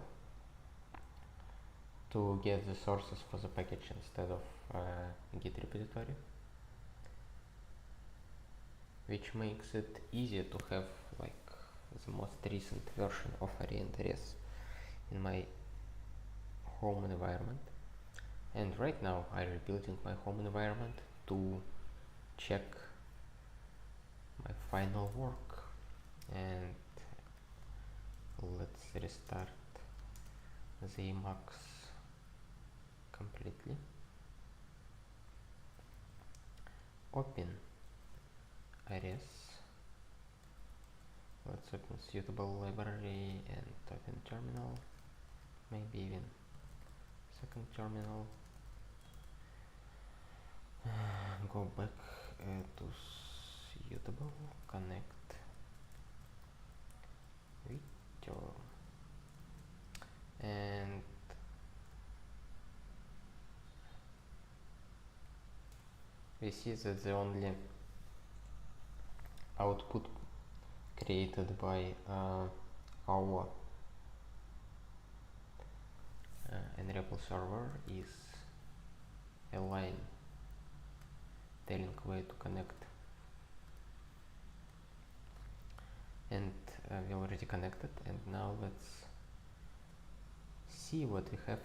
Speaker 1: to get the sources for the package instead of Git repository, which makes it easier to have like the most recent version of Arei and Ares in my home environment. And right now I'm rebuilding my home environment to check my final work. And let's restart the Emacs completely. Open Ares. Let's open suitable library and open terminal, maybe even second terminal. Go back to suitable, connect video, and we see that the only output created by our enable server is a line telling where to connect, and we already connected. And now let's see what we have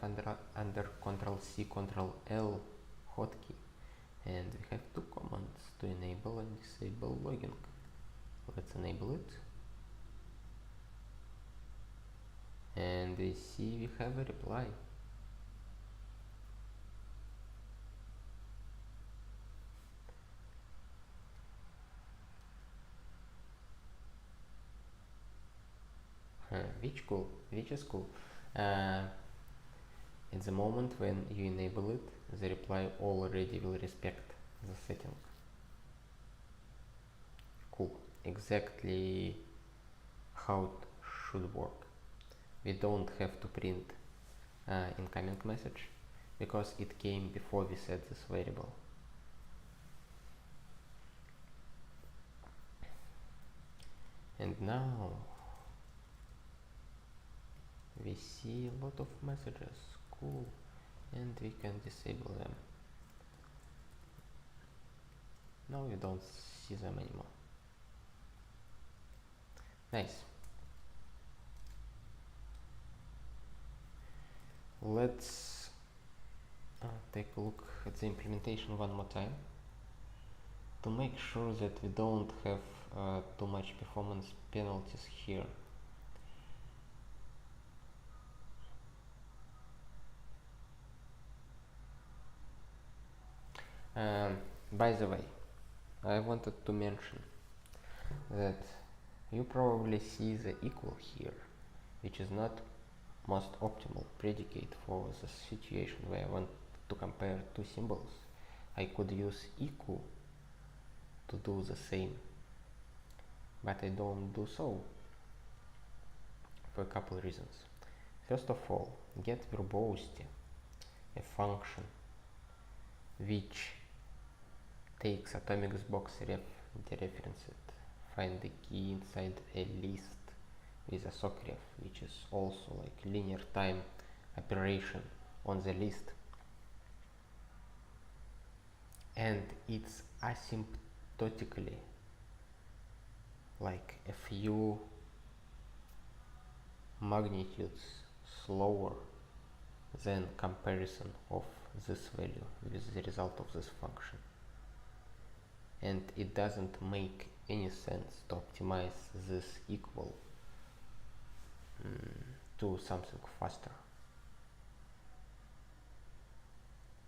Speaker 1: under Ctrl+C, Ctrl+L hotkey, and we have two commands to enable and disable logging. Let's enable it, and we see we have a reply. Which is cool. At the moment when you enable it, the reply already will respect the setting. Cool. Exactly how it should work. We don't have to print incoming message because it came before we set this variable. And now we see a lot of messages. Cool. And we can disable them. Now we don't see them anymore. Nice. Let's take a look at the implementation one more time to make sure that we don't have too much performance penalties here. By the way, I wanted to mention that you probably see the equal here, which is not most optimal predicate for the situation where I want to compare two symbols. I could use equal to do the same, but I don't do so for a couple reasons. First of all, get verbosity, a function which takes atomic box ref, dereference it, find the key inside a list with a socref, which is also like linear time operation on the list, and it's asymptotically like a few magnitudes slower than comparison of this value with the result of this function. And it doesn't make any sense to optimize this equal to something faster.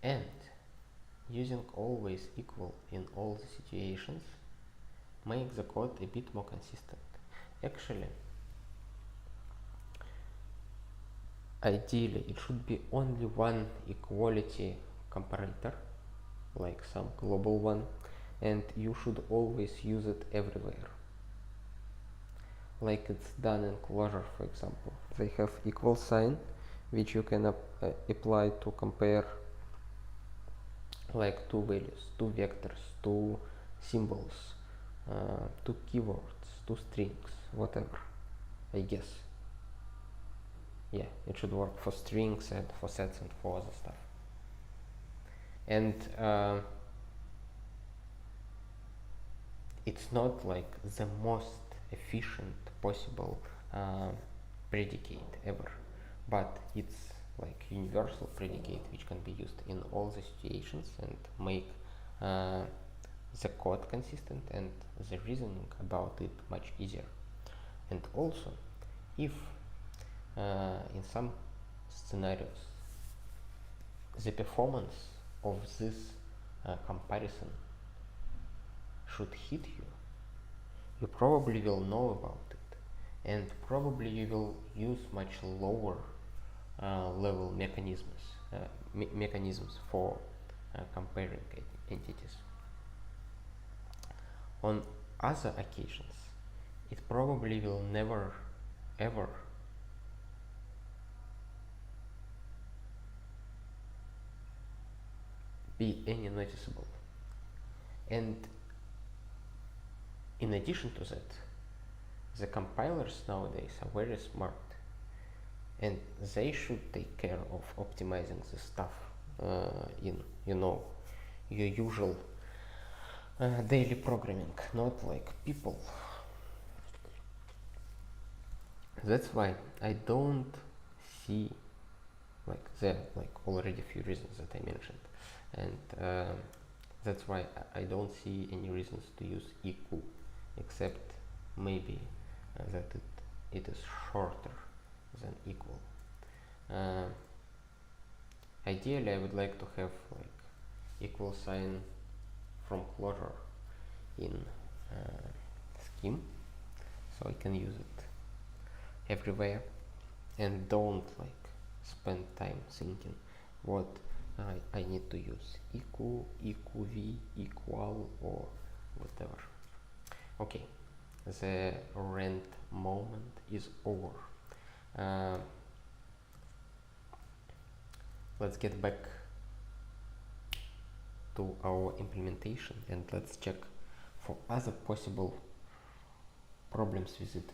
Speaker 1: And using always equal in all the situations makes the code a bit more consistent. Actually, ideally it should be only one equality comparator, like some global one, and you should always use it everywhere, like it's done in Clojure, for example. They have equal sign which you can apply to compare like two values, two vectors, two symbols, two keywords, two strings, whatever, I guess. Yeah, it should work for strings and for sets and for other stuff. And it's not like the most efficient possible predicate ever, but it's like universal predicate which can be used in all the situations and make the code consistent and the reasoning about it much easier. And also, if in some scenarios the performance of this comparison should hit you, you probably will know about it, and probably you will use much lower level mechanisms for comparing entities. On other occasions, it probably will never ever be any noticeable. And in addition to that, the compilers nowadays are very smart, and they should take care of optimizing the stuff in your usual daily programming, not like people. That's why I don't see, like there are like already a few reasons that I mentioned, and that's why I don't see any reasons to use equal, except maybe that it is shorter than equal. Ideally, I would like to have like equal sign from Clojure in scheme, so I can use it everywhere and don't like spend time thinking what I need to use, equal, equv, equal, or whatever. Okay, the rant moment is over. Let's get back to our implementation and let's check for other possible problems with it.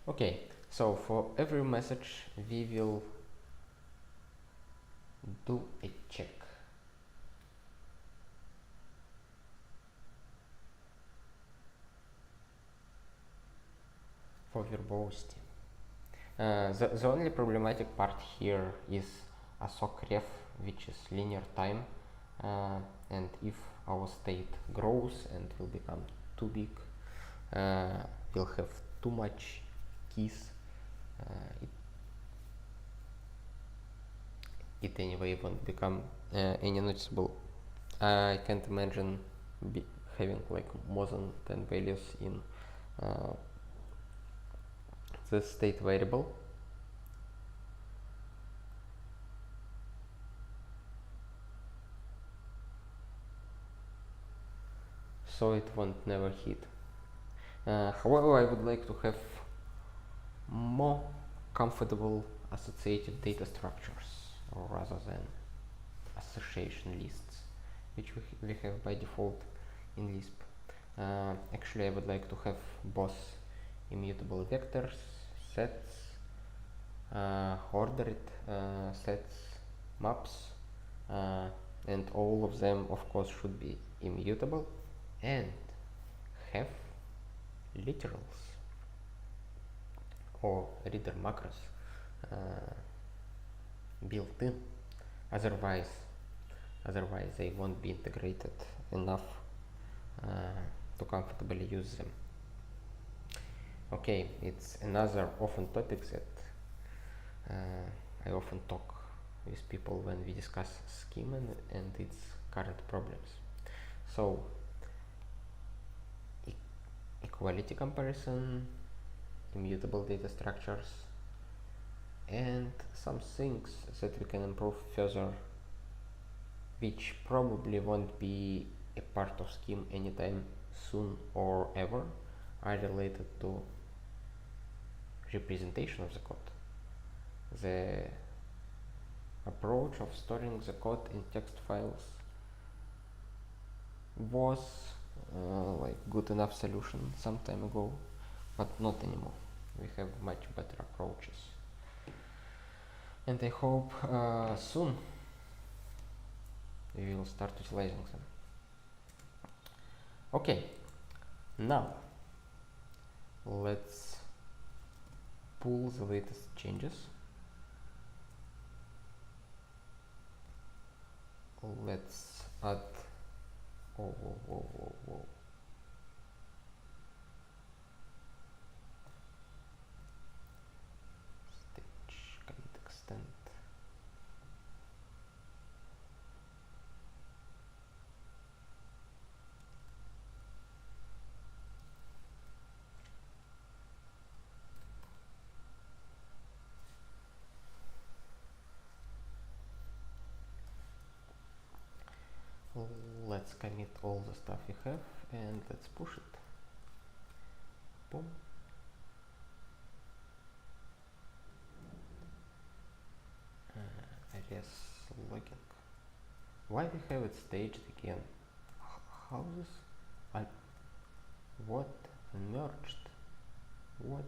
Speaker 1: Okay, so for every message we will do a check. For verbosity. The only problematic part here is a socref, which is linear time, and if our state grows and will become too big, we'll have too much keys. It anyway won't become any noticeable. I can't imagine having like more than 10 values in the state variable. So it won't never hit. However, I would like to have more comfortable associative data structures rather than association lists, which we have by default in Lisp. Actually, I would like to have both immutable vectors, sets, ordered sets, maps, and all of them, of course, should be immutable and have literals or reader macros built in. Otherwise they won't be integrated enough to comfortably use them. Okay, it's another often topic that I often talk with people when we discuss schema and its current problems. So, equality comparison, immutable data structures, and some things that we can improve further, which probably won't be a part of scheme anytime soon or ever, are related to representation of the code. The approach of storing the code in text files was like good enough solution some time ago, but not anymore. We have much better approaches, and I hope soon we will start utilizing them. Okay, now let's pull the latest changes. Let's add stage commit extend. Let's commit all the stuff we have and let's push it. Boom. Array logging. Why we have it staged again? How this? What? Merged? What?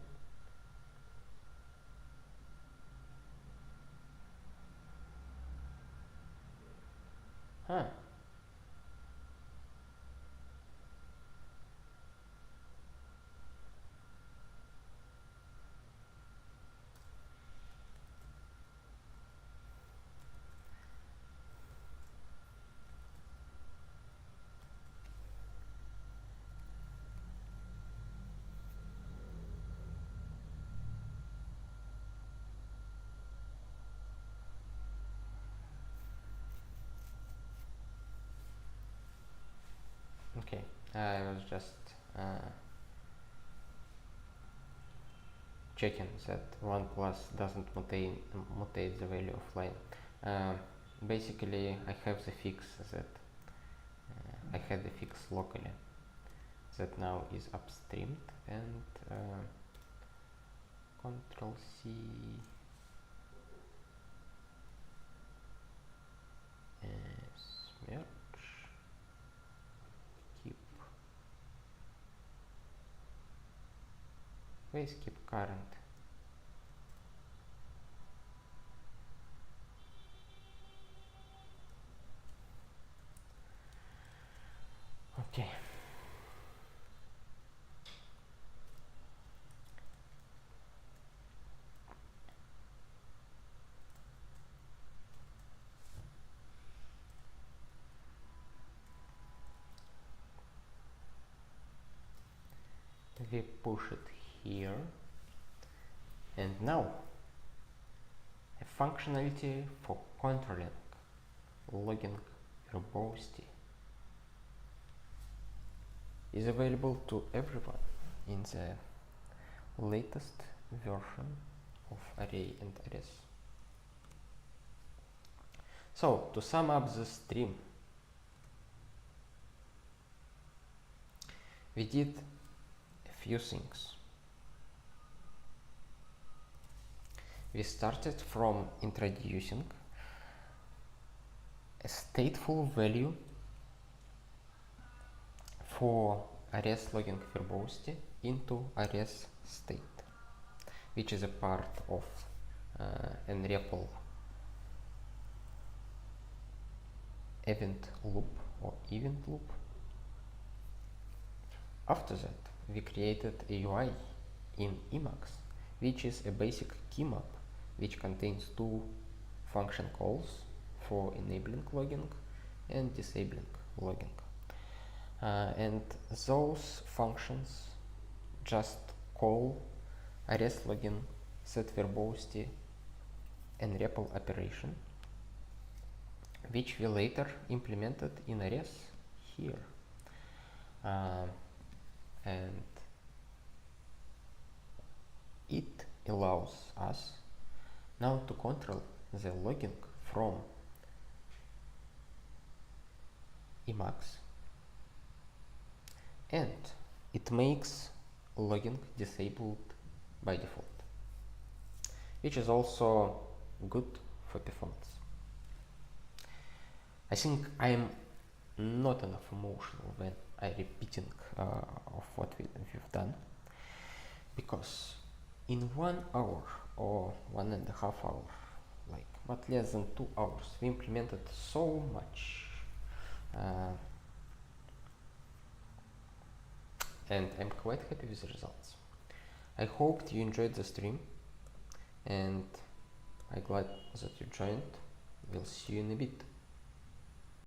Speaker 1: Huh. Okay, I was just checking that 1 plus doesn't mutate the value of line. Basically, I have the fix that I had the fix locally that now is upstreamed, and Control C merge. Please keep current. Okay. We push it here, and now a functionality for controlling logging verbosity is available to everyone in the latest version of Arei and Arrays. So, to sum up the stream, we did a few things. We started from introducing a stateful value for Ares logging verbosity into Ares state, which is a part of an REPL event loop or event loop. After that, we created a UI in Emacs, which is a basic key map which contains two function calls for enabling logging and disabling logging. And those functions just call Ares login set verbosity and REPL operation, which we later implemented in Ares here. And it allows us now to control the logging from Emacs, and it makes logging disabled by default, which is also good for performance. I think I am not enough emotional when I repeating of what we've done, because in 1 hour or 1.5 hours, like but less than 2 hours, we implemented so much, and I'm quite happy with the results. I hope you enjoyed the stream, and I'm glad that you joined. We'll see you in a bit.